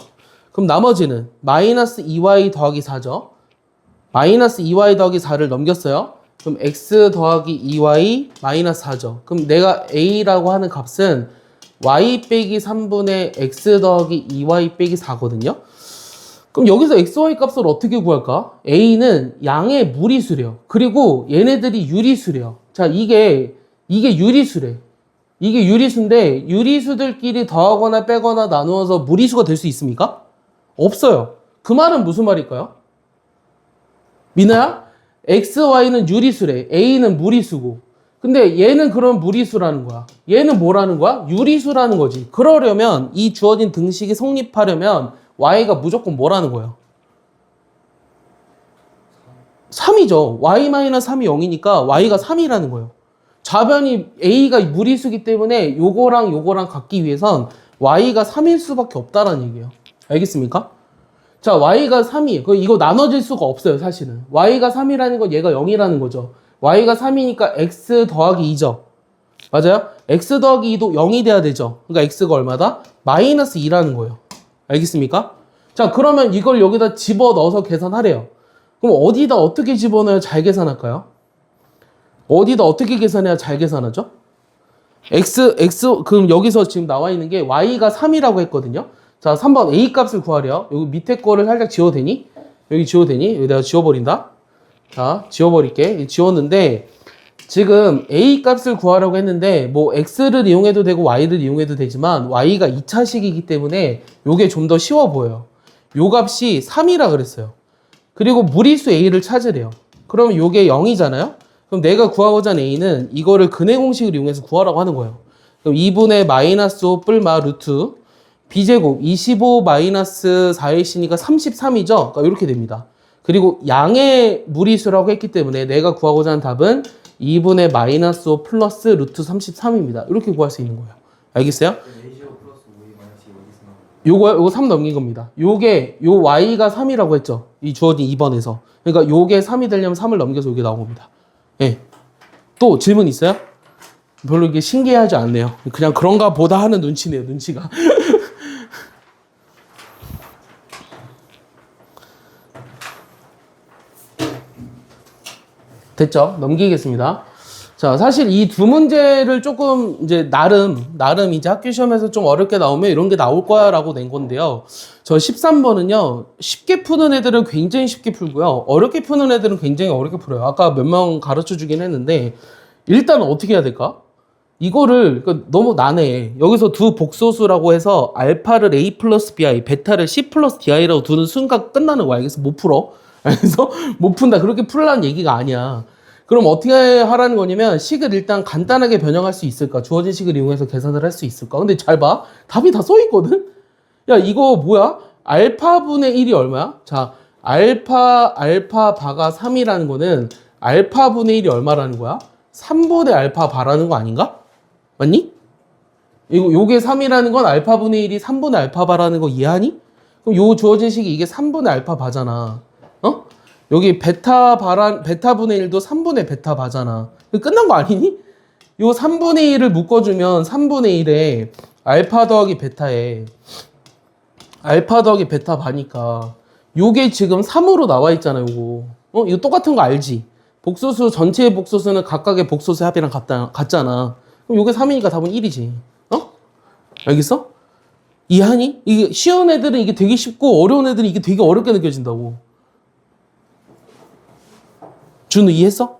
그럼 나머지는 마이너스 2y 더하기 4죠. 마이너스 2y 더하기 4를 넘겼어요. 그럼 x 더하기 2y 마이너스 4죠. 그럼 내가 a라고 하는 값은 y 빼기 3분의 x 더하기 2y 빼기 4거든요. 그럼 여기서 x, y 값을 어떻게 구할까? a는 양의 무리수래요. 그리고 얘네들이 유리수래요. 자, 이게 유리수래. 이게 유리수인데 유리수들끼리 더하거나 빼거나 나누어서 무리수가 될 수 있습니까? 없어요. 그 말은 무슨 말일까요? 민호야? x, y는 유리수래. a는 무리수고. 근데 얘는 그럼 무리수라는 거야. 얘는 뭐라는 거야? 유리수라는 거지. 그러려면 이 주어진 등식이 성립하려면 y가 무조건 뭐라는 거예요? 3이죠. y-3이 0이니까 y가 3이라는 거예요. 좌변이 a가 무리수기 때문에 요거랑 같기 위해선 y가 3일 수밖에 없다라는 얘기예요. 알겠습니까? 자, y가 3이 이거 나눠질 수가 없어요. 사실은 y가 3이라는 건 얘가 0이라는 거죠. y가 3이니까 x 더하기 2죠. 맞아요? x 더하기 2도 0이 돼야 되죠. 그러니까 x가 얼마다? 마이너스 2라는 거예요. 알겠습니까? 자, 그러면 이걸 여기다 집어넣어서 계산하래요. 그럼 어디다 어떻게 집어넣어야 잘 계산할까요? 어디다 어떻게 계산해야 잘 계산하죠? 그럼 여기서 지금 나와 있는 게 y가 3이라고 했거든요. 자, 3번 a 값을 구하래요. 여기 밑에 거를 살짝 지워도 되니? 여기 지워도 되니? 여기 내가 지워버린다. 자, 지워버릴게. 지웠는데 지금 a 값을 구하라고 했는데 뭐 x를 이용해도 되고 y를 이용해도 되지만 y가 2차식이기 때문에 요게 좀 더 쉬워 보여요. 요 값이 3이라 그랬어요. 그리고 무리수 a를 찾으래요. 그러면 요게 0이잖아요. 그럼 내가 구하고자 하는 a는 이거를 근해 공식을 이용해서 구하라고 하는 거예요. 그럼 2분의 마이너스 5 뿔마 루트 b제곱 25 마이너스 4ac니까 33이죠. 그러니까 이렇게 됩니다. 그리고 양의 무리수라고 했기 때문에 내가 구하고자 하는 답은 2분의 마이너스 5 플러스 루트 33입니다. 이렇게 구할 수 있는 거예요. 알겠어요? 요거 3 넘긴 겁니다. 요 y가 3이라고 했죠. 이 주어진 2번에서. 그러니까 요게 3이 되려면 3을 넘겨서 요게 나온 겁니다. 예. 또 질문 있어요? 별로 이게 신기하지 않네요. 그냥 그런가 보다 하는 눈치네요, 눈치가. 됐죠? 넘기겠습니다. 자, 사실 이 두 문제를 조금 이제 나름 이제 학교 시험에서 좀 어렵게 나오면 이런 게 나올 거야 라고 낸 건데요. 저 13번은요, 쉽게 푸는 애들은 굉장히 쉽게 풀고요. 어렵게 푸는 애들은 굉장히 어렵게 풀어요. 아까 몇 명 가르쳐 주긴 했는데, 일단 어떻게 해야 될까? 이거를, 너무 난해. 여기서 두 복소수라고 해서 알파를 a 플러스 bi, 베타를 c 플러스 di라고 두는 순간 끝나는 거야. 알겠어? 못 풀어. 그래서 못 푼다. 그렇게 풀라는 얘기가 아니야. 그럼 어떻게 하라는 거냐면 식을 일단 간단하게 변형할 수 있을까? 주어진 식을 이용해서 계산을 할 수 있을까? 근데 잘 봐. 답이 다 써 있거든? 야, 이거 뭐야? 알파분의 1이 얼마야? 자, 알파 바가 3이라는 거는 알파분의 1이 얼마라는 거야? 3분의 알파 바라는 거 아닌가? 맞니? 요게 3이라는 건 알파분의 1이 3분의 알파 바라는 거 이해하니? 그럼 요 주어진 식이 이게 3분의 알파 바잖아. 어? 여기 베타분의 1도 3분의 베타 바잖아. 끝난 거 아니니? 요 3분의 1을 묶어주면 3분의 1에 알파 더하기 베타에 알파 더하기 베타 바니까 요게 지금 3으로 나와 있잖아, 요거. 이거 똑같은 거 알지? 복소수, 전체의 복소수는 각각의 복소수 합이랑 같잖아. 그럼 요게 3이니까 답은 1이지. 알겠어? 이해하니? 이게 쉬운 애들은 이게 되게 쉽고 어려운 애들은 이게 되게 어렵게 느껴진다고. 준우 이해했어?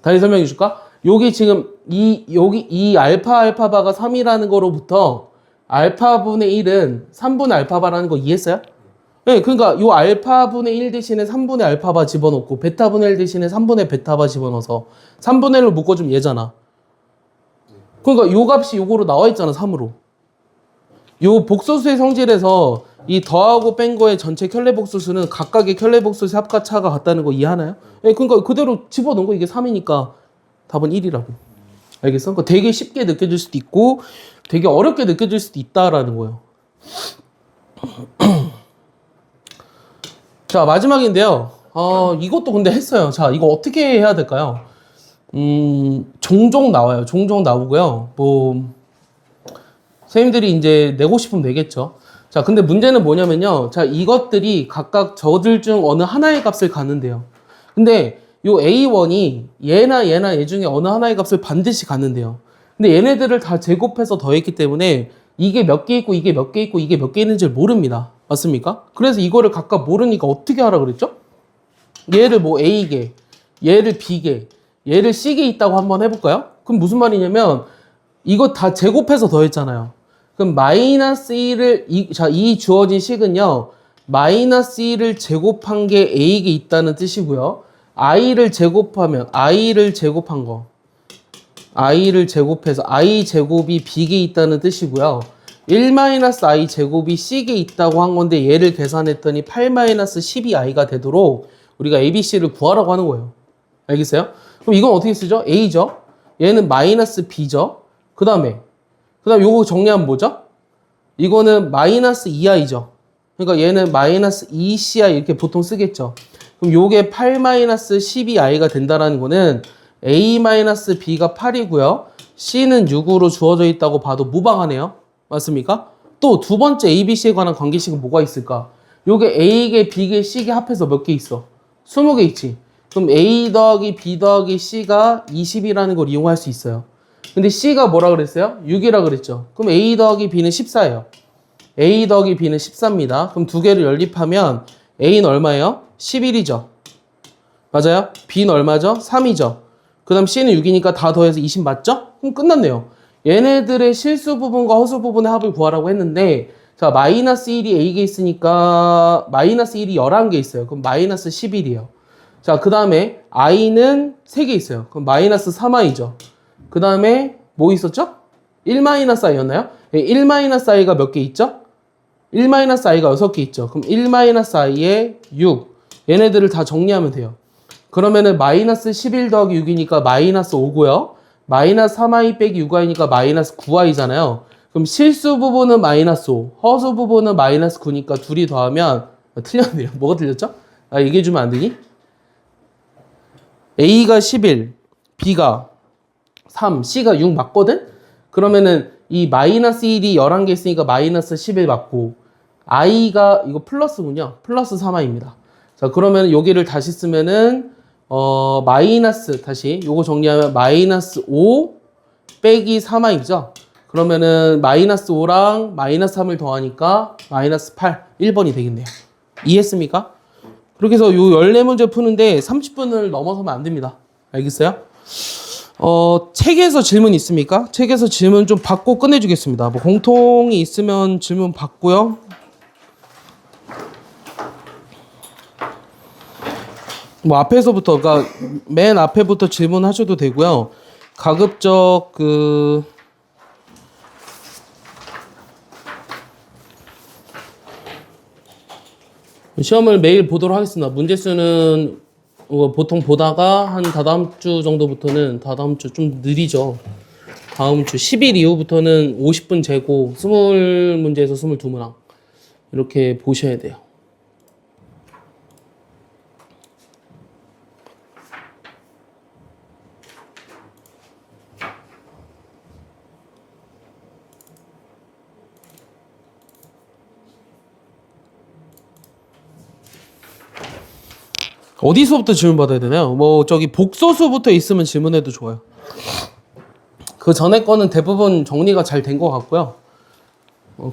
다시 설명해 줄까? 요게 지금 이 알파 바가 3이라는 거로부터 알파분의 1은 3분의 알파바라는 거 이해했어요? 네, 그러니까 요 알파분의 1 대신에 3분의 알파바 집어넣고 베타분의 1 대신에 3분의 베타바 집어넣어서 3분의 1로 묶어주면 얘잖아. 그러니까 요 값이 요거로 나와 있잖아, 3으로. 요 복소수의 성질에서 이 더하고 뺀 거의 전체 켤레 복소수는 각각의 켤레 복소수의 합과 차가 같다는 거 이해하나요? 네, 그러니까 그대로 집어넣은 거 이게 3이니까 답은 1이라고. 알겠어? 그러니까 되게 쉽게 느껴질 수도 있고 되게 어렵게 느껴질 수도 있다라는 거예요. 자, 마지막인데요. 이것도 근데 했어요. 자, 이거 어떻게 해야 될까요? 종종 나와요. 종종 나오고요. 선생님들이 이제 내고 싶으면 내겠죠. 자, 근데 문제는 뭐냐면요. 자, 이것들이 각각 저들 중 어느 하나의 값을 갖는데요. 근데 요 A1이 얘나 얘 중에 어느 하나의 값을 반드시 갖는데요. 근데 얘네들을 다 제곱해서 더했기 때문에 이게 몇 개 있고 이게 몇 개 있고 이게 몇 개 있는지 모릅니다. 맞습니까? 그래서 이거를 각각 모르니까 어떻게 하라 그랬죠? 얘를 뭐 A개, 얘를 B개, 얘를 C개 있다고 한번 해볼까요? 그럼 무슨 말이냐면 이거 다 제곱해서 더했잖아요. 그럼 마이너스 1을 이 주어진 식은요. 마이너스 1을 제곱한 게 A개 있다는 뜻이고요. I를 제곱하면 I를 제곱한 거 I를 제곱해서 I 제곱이 B개 있다는 뜻이고요. 1-I 제곱이 C개 있다고 한 건데 얘를 계산했더니 8-12I가 되도록 우리가 ABC를 구하라고 하는 거예요. 알겠어요? 그럼 이건 어떻게 쓰죠? A죠. 얘는 마이너스 B죠. 그 다음에 요거 정리하면 뭐죠? 이거는 마이너스 2i죠. 그러니까 얘는 마이너스 2ci 이렇게 보통 쓰겠죠. 그럼 요게 8-12i가 된다라는 거는 a-b가 8이고요. c는 6으로 주어져 있다고 봐도 무방하네요. 맞습니까? 또 두 번째 ABC에 관한 관계식은 뭐가 있을까? 요게 A개, B개, C개 합해서 몇 개 있어? 20개 있지. 그럼 A 더하기 B 더하기 C가 20이라는 걸 이용할 수 있어요. 근데 C가 뭐라 그랬어요? 6이라 그랬죠. 그럼 A 더하기 B는 14예요. A 더하기 B는 14입니다. 그럼 두 개를 연립하면 A는 얼마예요? 11이죠. 맞아요? B는 얼마죠? 3이죠. 그 다음 C는 6이니까 다 더해서 20 맞죠? 그럼 끝났네요. 얘네들의 실수 부분과 허수 부분의 합을 구하라고 했는데 자, 마이너스 1이 A개 있으니까 마이너스 1이 11개 있어요. 그럼 마이너스 11이에요. 자, 그 다음에 I는 3개 있어요. 그럼 마이너스 3i죠. 그 다음에 뭐 있었죠? 1-i였나요? 1-i가 몇 개 있죠? 1-i가 6개 있죠. 그럼 1-i에 6. 얘네들을 다 정리하면 돼요. 그러면은 마이너스 11 더하기 6이니까 마이너스 5고요. 마이너스 3i 빼기 6i니까 마이너스 9i잖아요. 그럼 실수 부분은 마이너스 5, 허수 부분은 마이너스 9니까 둘이 더하면 틀렸네요. 뭐가 틀렸죠? 얘기해주면 안 되니? A가 11, B가 3, C가 6 맞거든? 그러면은 이 마이너스 1이 11개 있으니까 마이너스 11 맞고 I가 이거 플러스군요. 플러스 3i입니다. 자, 그러면 여기를 다시 쓰면은 마이너스 다시 요거 정리하면 마이너스 5 빼기 3i죠. 그러면은 마이너스 5랑 마이너스 3을 더하니까 마이너스 8, 1번이 되겠네요. 이해했습니까? 그렇게 해서 요 14문제 푸는데 30분을 넘어서면 안 됩니다. 알겠어요? 책에서 질문 있습니까? 책에서 질문 좀 받고 끝내주겠습니다. 뭐 공통이 있으면 질문 받고요. 뭐 앞에서부터, 그러니까 맨 앞에부터 질문하셔도 되고요. 가급적 시험을 매일 보도록 하겠습니다. 문제 수는 보통 보다가 한 다다음 주 정도부터는 다다음 주 좀 느리죠. 다음 주 10일 이후부터는 50분 재고 20문제에서 22문항 이렇게 보셔야 돼요. 어디서부터 질문 받아야 되나요? 뭐 저기 복소수부터 있으면 질문해도 좋아요. 그 전에 거는 대부분 정리가 잘 된 것 같고요.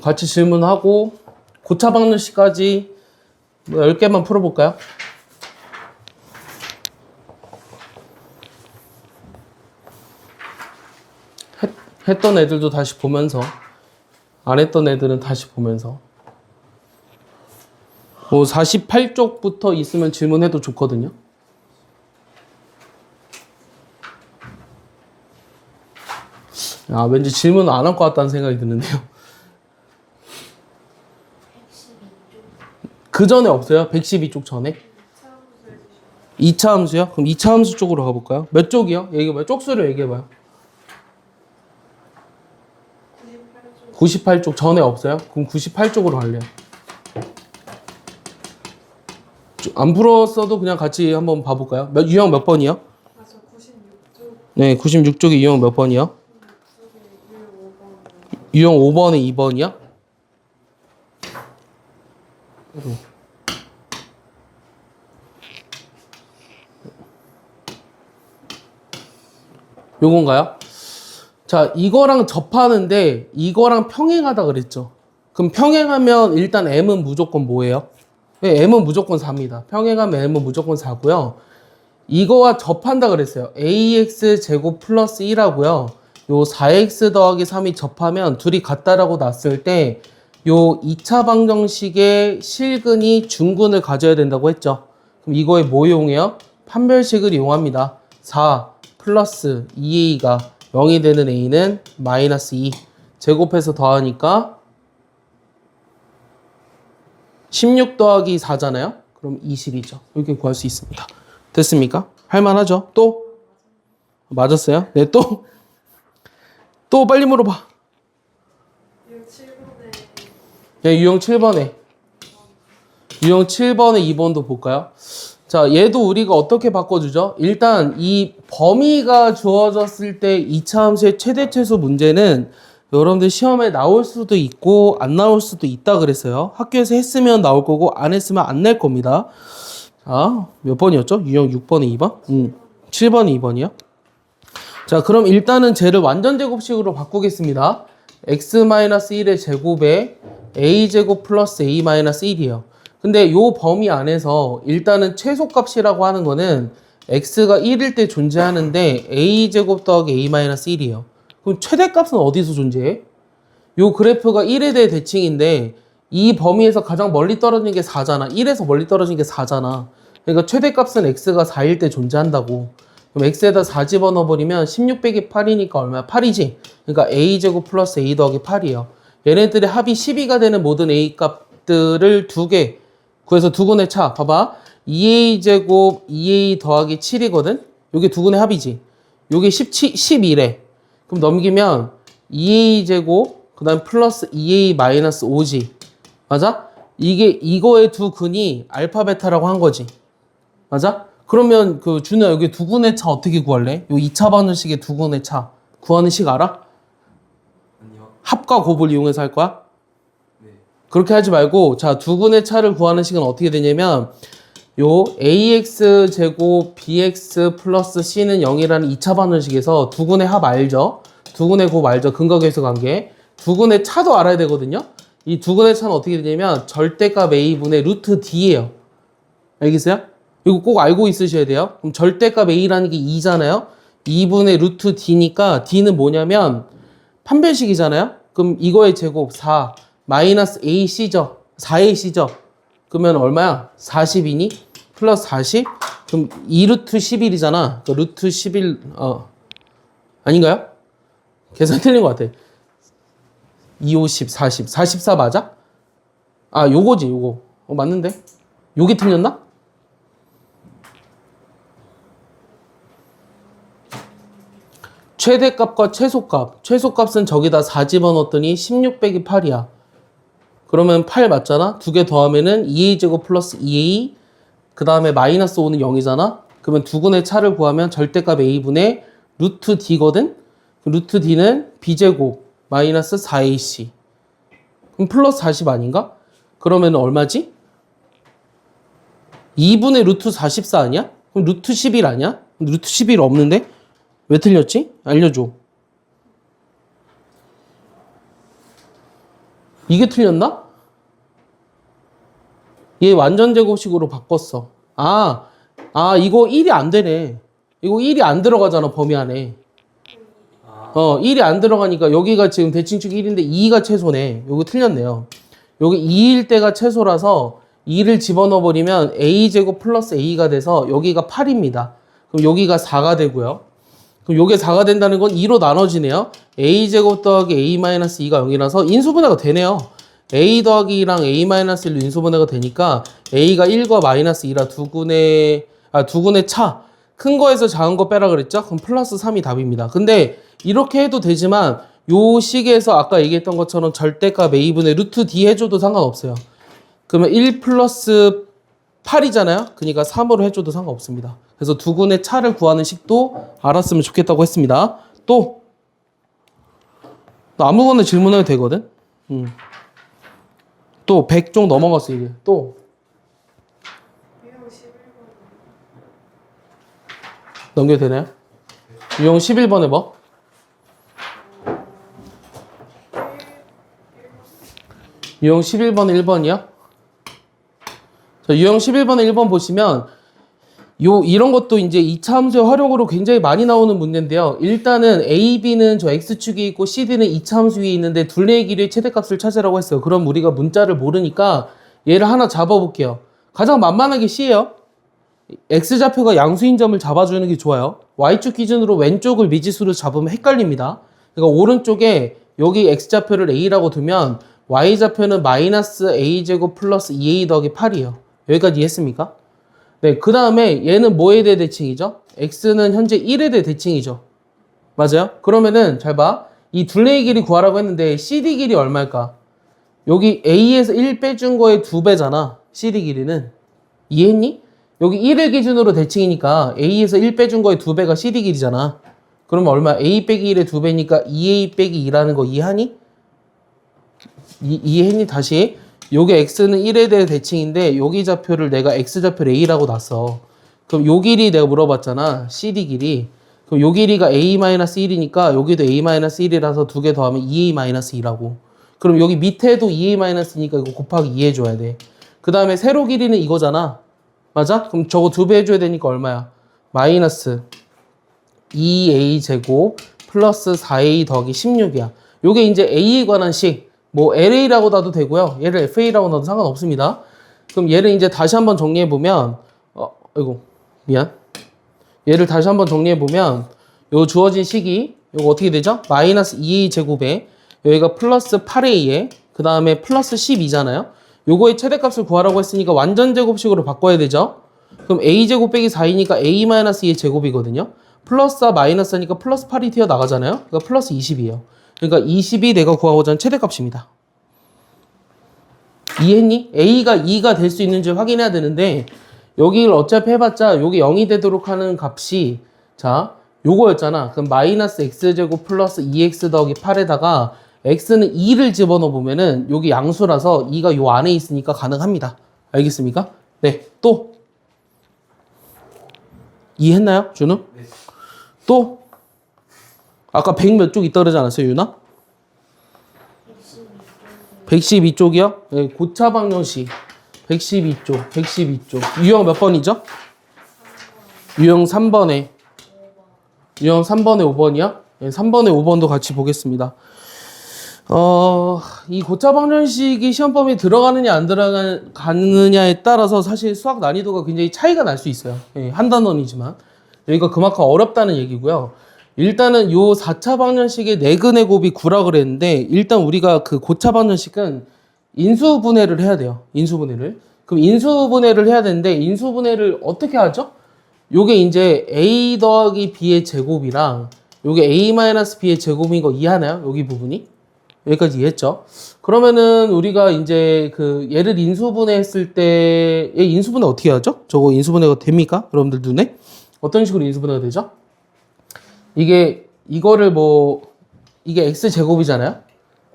같이 질문하고 고차 방정식까지 뭐 10개만 풀어볼까요? 했던 애들도 다시 보면서 안 했던 애들은 다시 보면서 뭐 48쪽부터 있으면 질문해도 좋거든요. 아, 왠지 질문 안 할 것 같다는 생각이 드는데요. 그 전에 없어요? 112쪽 전에? 2차 함수요? 그럼 2차 함수 쪽으로 가볼까요? 몇 쪽이요? 얘기해봐요. 쪽수를 얘기해봐요. 98쪽 전에 없어요? 그럼 98쪽으로 갈래요. 안 풀었어도 그냥 같이 한번 봐볼까요? 유형 몇 번이요? 아, 저 96쪽. 네, 96쪽이 유형 몇 번이요? 유형 5번에 2번이요? 요건가요? 자, 이거랑 접하는데 이거랑 평행하다 그랬죠. 그럼 평행하면 일단 m은 무조건 뭐예요? 네, m은 무조건 4입니다. 평행하면 m은 무조건 4고요. 이거와 접한다 그랬어요. ax 제곱 플러스 1하고요. 요 4x 더하기 3이 접하면 둘이 같다라고 놨을 때 요 2차 방정식의 실근이 중근을 가져야 된다고 했죠. 그럼 이거에 뭐 이용해요? 판별식을 이용합니다. 4 플러스 2a가 0이 되는 a는 마이너스 2 제곱해서 더하니까 16 더하기 4잖아요. 그럼 20이죠. 이렇게 구할 수 있습니다. 됐습니까? 할만하죠? 또? 맞았어요? 네, 또? 또 빨리 물어봐. 이거 7번에 네, 유형 7번에. 유형 7번에 2번도 볼까요? 자, 얘도 우리가 어떻게 바꿔주죠? 일단 이 범위가 주어졌을 때 2차 함수의 최대 최소 문제는 여러분들 시험에 나올 수도 있고 안 나올 수도 있다 그랬어요. 학교에서 했으면 나올 거고 안 했으면 안 낼 겁니다. 자, 몇 번이었죠? 유형 6번에 2번? 7번에 2번이요. 자, 그럼 일단은 쟤를 완전 제곱식으로 바꾸겠습니다. x-1의 제곱에 a제곱 플러스 a-1이에요. 근데 요 범위 안에서 일단은 최소값이라고 하는 거는 x가 1일 때 존재하는데 a제곱 더하기 a-1이에요. 그럼 최대값은 어디서 존재해? 요 그래프가 1에 대해 대칭인데 이 범위에서 가장 멀리 떨어진 게 4잖아. 1에서 멀리 떨어진 게 4잖아. 그러니까 최대값은 x가 4일 때 존재한다고. 그럼 x에다 4 집어넣어버리면 16 빼기 8이니까 얼마야? 8이지? 그러니까 a제곱 플러스 a 더하기 8이에요. 얘네들의 합이 12가 되는 모든 a 값들을 두 개 구해서 두근의 차. 봐봐. 2a제곱 2a 더하기 7이거든? 요게 두근의 합이지. 요게 12래. 그럼 넘기면 2a제곱 그 다음 플러스 2a 마이너스 5지. 맞아? 이거의 두 근이 알파 베타라고 한 거지. 맞아? 그러면 그 준호야 여기 두근의 차 어떻게 구할래? 요 2차 방정식의 두근의 차 구하는 식 알아? 아니요. 합과 곱을 이용해서 할 거야? 네. 그렇게 하지 말고 자 두근의 차를 구하는 식은 어떻게 되냐면 요 ax 제곱 bx 플러스 c는 0이라는 2차 방정식에서 두근의 합 알죠? 두근의 곱 알죠? 근거계수 관계. 두근의 차도 알아야 되거든요. 이 두근의 차는 어떻게 되냐면 절대값 a분의 루트 d예요. 알겠어요? 이거 꼭 알고 있으셔야 돼요. 그럼 절대값 a라는 게 2잖아요. 2분의 루트 d니까 d는 뭐냐면 판별식이잖아요. 그럼 이거의 제곱 4 마이너스 ac죠. 4ac죠. 그러면 얼마야? 40이니? 플러스 40? 그럼 2루트 11이잖아. 그러니까 루트 11 아닌가요? 계산 틀린 것 같아. 2, 50, 40. 44 맞아? 아, 요거지, 요거. 맞는데? 요게 틀렸나? 최대값과 최소값. 최소값은 저기다 4 집어넣었더니 16 빼기 8이야. 그러면 8 맞잖아? 두 개 더하면은 2a제곱 플러스 2a 그 다음에 마이너스 5는 0이잖아? 그러면 두근의 차를 구하면 절대값 a분의 루트 d거든? 루트 d는 b제곱 마이너스 4ac 그럼 플러스 40 아닌가? 그러면 얼마지? 2분의 루트 44 아니야? 그럼 루트 11 아니야? 루트 11 없는데? 왜 틀렸지? 알려줘. 이게 틀렸나? 얘 완전 제곱식으로 바꿨어. 이거 1이 안 되네. 이거 1이 안 들어가잖아, 범위 안에. 1이 안 들어가니까 여기가 지금 대칭축 1인데 2가 최소네. 요거 틀렸네요. 여기 2일 때가 최소라서 2를 집어넣어버리면 a제곱 플러스 a가 돼서 여기가 8입니다. 그럼 여기가 4가 되고요. 그럼 요게 4가 된다는 건 2로 나눠지네요. a제곱 더하기 a-2가 0이라서 인수분해가 되네요. a 더하기 2랑 a-1로 인수분해가 되니까 a가 1과 마이너스 2라 두근의 차. 큰 거에서 작은 거 빼라 그랬죠? 그럼 플러스 3이 답입니다. 근데 이렇게 해도 되지만 요 식에서 아까 얘기했던 것처럼 절대값 a분의 루트 d 해줘도 상관없어요. 그러면 1 플러스 8이잖아요? 그러니까 3으로 해줘도 상관없습니다. 그래서 두근의 차를 구하는 식도 알았으면 좋겠다고 했습니다. 또 아무거나 질문해도 되거든? 또 100종 넘어갔어 이게. 또 유형 11번. 넘겨도 되나요? 유형 11번 해봐. 유형 11번 1번이야? 자, 유형 11번 1번 보시면 이런 것도 이제 2차 함수의 활용으로 굉장히 많이 나오는 문제인데요. 일단은 A, B는 저 X축이 있고 CD는 2차 함수 위에 있는데 둘레의 길이의 최대값을 찾으라고 했어요. 그럼 우리가 문자를 모르니까 얘를 하나 잡아볼게요. 가장 만만하게 C예요. X좌표가 양수인 점을 잡아주는 게 좋아요. Y축 기준으로 왼쪽을 미지수로 잡으면 헷갈립니다. 그러니까 오른쪽에 여기 X좌표를 A라고 두면 Y좌표는 마이너스 A제곱 플러스 2A 더하기 8이에요. 여기까지 이해했습니까? 네, 그 다음에 얘는 뭐에 대해 대칭이죠? X는 현재 1에 대해 대칭이죠. 맞아요? 그러면은 잘 봐. 이 둘레의 길이 구하라고 했는데 CD 길이 얼마일까? 여기 A에서 1 빼준 거의 2배잖아. CD 길이는. 이해했니? 여기 1을 기준으로 대칭이니까 A에서 1 빼준 거의 2배가 CD 길이잖아. 그러면 얼마? A 빼기 1의 2배니까 2A 빼기 2라는 거 이해하니? 이해했니? 다시. 요게 x는 1에 대해 대칭인데 여기 좌표를 내가 x좌표를 a라고 놨어. 그럼 요 길이 내가 물어봤잖아. CD 길이. 그럼 요 길이가 a-1이니까 여기도 a-1이라서 두 개 더하면 2a-2라고. 그럼 여기 밑에도 2a-2니까 이거 곱하기 2 해줘야 돼. 그 다음에 세로 길이는 이거잖아. 맞아? 그럼 저거 2배 해줘야 되니까 얼마야? 마이너스 2a 제곱 플러스 4a 더하기 16이야. 요게 이제 a에 관한 식. 뭐 LA라고 놔도 되고요. 얘를 FA라고 놔도 상관없습니다. 그럼 얘를 이제 다시 한번 정리해보면 아이고 미안. 얘를 다시 한번 정리해보면 요 주어진 식이 요거 어떻게 되죠? 마이너스 2A 제곱에 여기가 플러스 8A에 그 다음에 플러스 12잖아요. 요거의 최대값을 구하라고 했으니까 완전 제곱식으로 바꿔야 되죠. 그럼 A 제곱 빼기 4이니까 A 마이너스 2의 제곱이거든요. 플러스 4 마이너스 하니까 플러스 8이 튀어나가잖아요. 그러니까 플러스 20이에요. 그러니까 20이 내가 구하고자 하는 최대값입니다. 이해했니? A가 2가 될 수 있는지 확인해야 되는데 여기를 어차피 해봤자 여기 0이 되도록 하는 값이 자 요거였잖아. 그럼 마이너스 x제곱 플러스 2x 더하기 8에다가 x는 2를 집어넣어 보면은 여기 양수라서 2가 요 안에 있으니까 가능합니다. 알겠습니까? 네, 또 이해했나요, 준우? 네. 또 아까 100 몇 쪽 있다 그러지 않았어요, 유나? 112쪽이요? 네, 고차 방정식 112쪽 유형 몇 번이죠? 유형 3번에 5번이요? 네, 3번에 5번도 같이 보겠습니다. 이 고차 방정식이 시험 범위에 들어가느냐 안 들어가느냐에 따라서 사실 수학 난이도가 굉장히 차이가 날 수 있어요. 네, 한 단원이지만 여기가 그만큼 어렵다는 얘기고요. 일단은 요 4차 방정식의 내근의 곱이 9라 그랬는데 일단 우리가 그 고차 방정식은 인수분해를 해야 돼요. 인수분해를. 그럼 인수분해를 해야 되는데 인수분해를 어떻게 하죠? 요게 이제 a 더하기 b의 제곱이랑 요게 a 마이너스 b의 제곱인 거 이해하나요? 여기 부분이? 여기까지 이해했죠? 그러면은 우리가 이제 그 얘를 인수분해 했을 때 얘 인수분해 어떻게 하죠? 저거 인수분해가 됩니까? 여러분들 눈에? 어떤 식으로 인수분해가 되죠? 이게 이거를 이게 x 제곱이잖아요?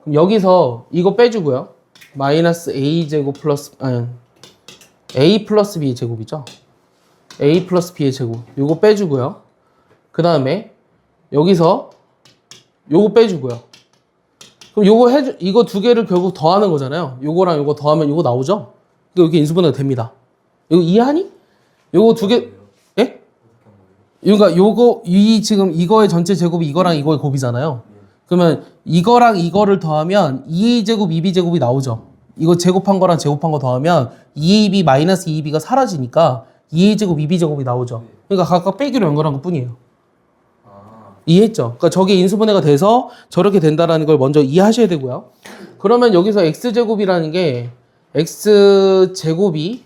그럼 여기서 이거 빼주고요. 마이너스 a 제곱 플러스 a 플러스 b의 제곱이죠. a 플러스 b의 제곱 요거 빼주고요. 그 다음에 여기서 요거 빼주고요. 그럼 이거 두 개를 결국 더하는 거잖아요. 요거랑 요거 더하면 요거 나오죠? 이게 인수분해가 됩니다. 이거 이해하니? 요거 두 개, 예? 그러니까 지금 이거의 전체 제곱이 이거랑 이거의 곱이잖아요. 그러면 이거랑 이거를 더하면 2a제곱, 2b제곱이 나오죠. 이거 제곱한 거랑 제곱한 거 더하면 2ab 마이너스 2b가 사라지니까 2a제곱, 2b제곱이 나오죠. 그러니까 각각 빼기로 연결한 것 뿐이에요. 이해했죠? 그러니까 저게 인수분해가 돼서 저렇게 된다라는 걸 먼저 이해하셔야 되고요. 그러면 여기서 x제곱이라는 게 x제곱이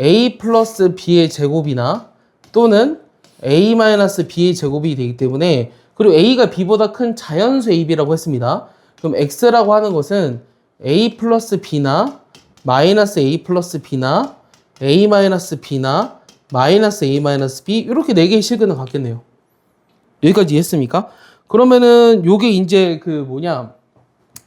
a 플러스 b의 제곱이나 또는 a 마이너스 b의 제곱이 되기 때문에 그리고 a가 b보다 큰 자연수 ab라고 했습니다. 그럼 x라고 하는 것은 a 플러스 b나 마이너스 a 플러스 b나 a 마이너스 b나 마이너스 a 마이너스 b 이렇게 4개의 실근을 갖겠네요. 여기까지 이해했습니까? 그러면은 요게 이제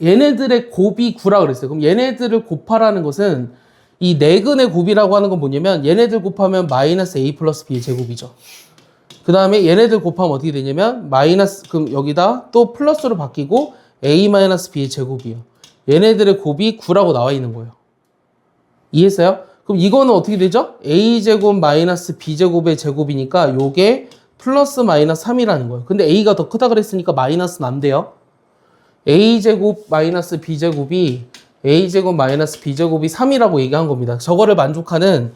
얘네들의 곱이 9라 그랬어요. 그럼 얘네들을 곱하라는 것은 이 네근의 곱이라고 하는 건 뭐냐면 얘네들 곱하면 마이너스 a 플러스 b의 제곱이죠. 그 다음에 얘네들 곱하면 어떻게 되냐면 그럼 여기다 또 플러스로 바뀌고 a 마이너스 b의 제곱이에요. 얘네들의 곱이 9라고 나와 있는 거예요. 이해했어요? 그럼 이거는 어떻게 되죠? a제곱 마이너스 b제곱의 제곱이니까 요게 플러스 마이너스 3이라는 거예요. 근데 a가 더 크다 그랬으니까 마이너스는 안 돼요. a제곱 마이너스 b제곱이 a제곱 마이너스 b제곱이 3이라고 얘기한 겁니다. 저거를 만족하는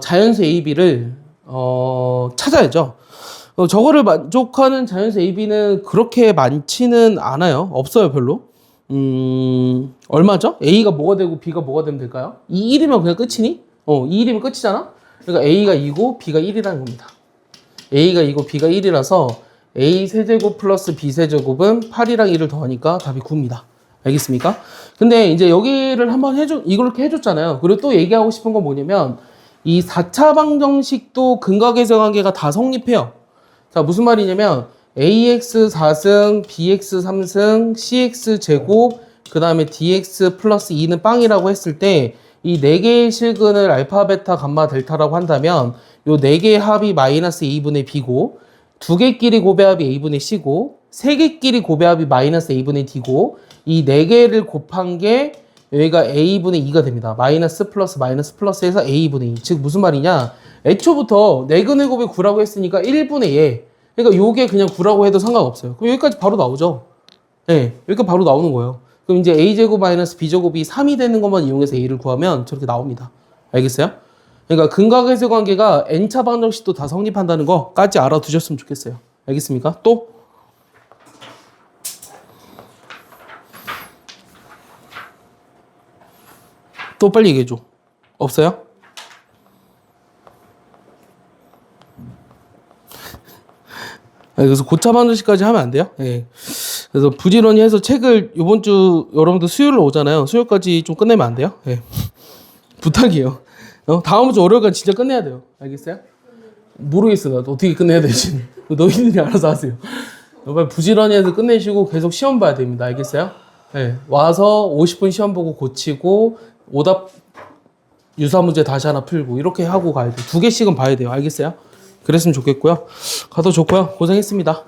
자연수 ab를 찾아야죠. 저거를 만족하는 자연수 ab는 그렇게 많지는 않아요. 없어요, 별로. 얼마죠? a가 뭐가 되고 b가 뭐가 되면 될까요? 이 1이면 그냥 끝이니? 이 1이면 끝이잖아? 그러니까 a가 2고 b가 1이라는 겁니다. a가 2고 b가 1이라서 a 세제곱 플러스 b 세제곱은 8이랑 1을 더하니까 답이 9입니다. 알겠습니까? 근데 이제 여기를 한번 이렇게 해줬잖아요. 그리고 또 얘기하고 싶은 건 뭐냐면 이 4차 방정식도 근각계수 관계가 다 성립해요. 자, 무슨 말이냐면 ax 4승, bx 3승, cx 제곱, 그 다음에 dx 플러스 2는 빵이라고 했을 때 이 4개의 실근을 알파, 베타, 감마, 델타라고 한다면 요 4개의 합이 마이너스 a분의 b고 2개끼리 곱해합이 a분의 c고 3개끼리 곱해합이 마이너스 a분의 d고 이 4개를 곱한 게 여기가 a분의 2가 됩니다. 마이너스 플러스해서 a분의 2. 즉 무슨 말이냐? 애초부터 네근의 곱이 9라고 했으니까 1분의 얘. 그러니까 요게 그냥 9라고 해도 상관없어요. 그럼 여기까지 바로 나오죠. 네, 여기까지 바로 나오는 거예요. 그럼 이제 a제곱 마이너스 b제곱이 3이 되는 것만 이용해서 a를 구하면 저렇게 나옵니다. 알겠어요? 그러니까 근각계수 관계가 n차 방정식도 다 성립한다는 거까지 알아두셨으면 좋겠어요. 알겠습니까? 또 빨리 얘기해줘. 없어요? 그래서 고차 방정식까지 하면 안 돼요? 예. 그래서 부지런히 해서 책을 이번 주 여러분들 수요일로 오잖아요. 수요일까지 좀 끝내면 안 돼요? 예. 부탁이에요. 다음 주 월요일까지 진짜 끝내야 돼요. 알겠어요? 모르겠어. 나도 어떻게 끝내야 될지. 너희들이 알아서 하세요. 빨리 부지런히 해서 끝내시고 계속 시험 봐야 됩니다. 알겠어요? 예. 와서 50분 시험 보고 고치고 오답 유사 문제 다시 하나 풀고 이렇게 하고 가야 돼요. 2개씩은 봐야 돼요. 알겠어요? 그랬으면 좋겠고요. 가도 좋고요. 고생했습니다.